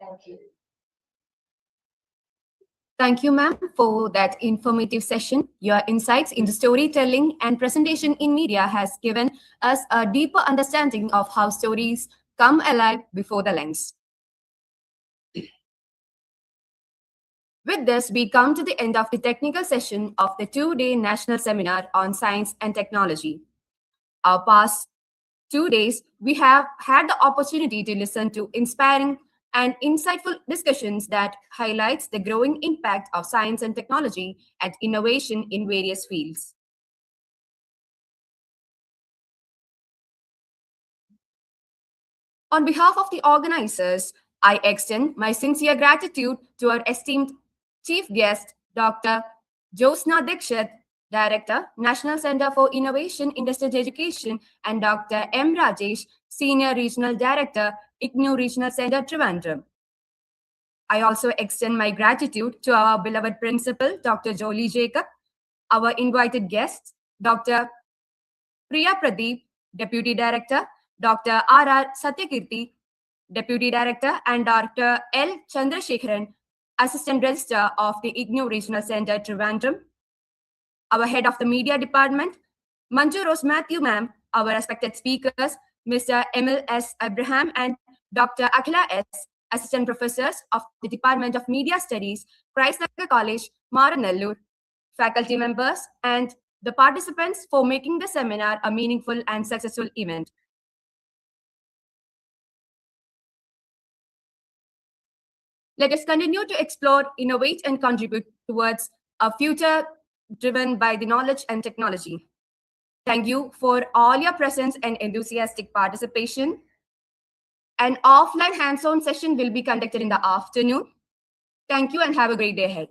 Thank you. Thank you, ma'am, for that informative session. Your insights into storytelling and presentation in media has given us a deeper understanding of how stories come alive before the lens. With this, we come to the end of the technical session of the two-day national seminar on science and technology. Our past 2 days, we have had the opportunity to listen to inspiring and insightful discussions that highlights the growing impact of science and technology and innovation in various fields. On behalf of the organizers, I extend my sincere gratitude to our esteemed chief guest, Dr. Josna Dikshit, Director, National Center for Innovation in Distance Education, and Dr. M. Rajesh, Senior Regional Director, IGNU Regional Center, Trivandrum. I also extend my gratitude to our beloved principal, Dr. Jolie Jacob, our invited guests, Dr. Priya Pradeep, Deputy Director, Dr. R.R. Satyakirti, Deputy Director, and Dr. L. Chandrasekharan, Assistant Registrar of the IGNU Regional Center, Trivandrum. Our Head of the Media Department, Manju Rose Matthew, ma'am, our respected speakers, Mr. Emil S. Abraham and Dr. Akhila S., Assistant Professors of the Department of Media Studies, Christ Nagar College, Maranalloor, faculty members, and the participants for making the seminar a meaningful and successful event. Let us continue to explore, innovate, and contribute towards a future driven by the knowledge and technology. Thank you for all your presence and enthusiastic participation. An offline hands-on session will be conducted in the afternoon. Thank you and have a great day ahead.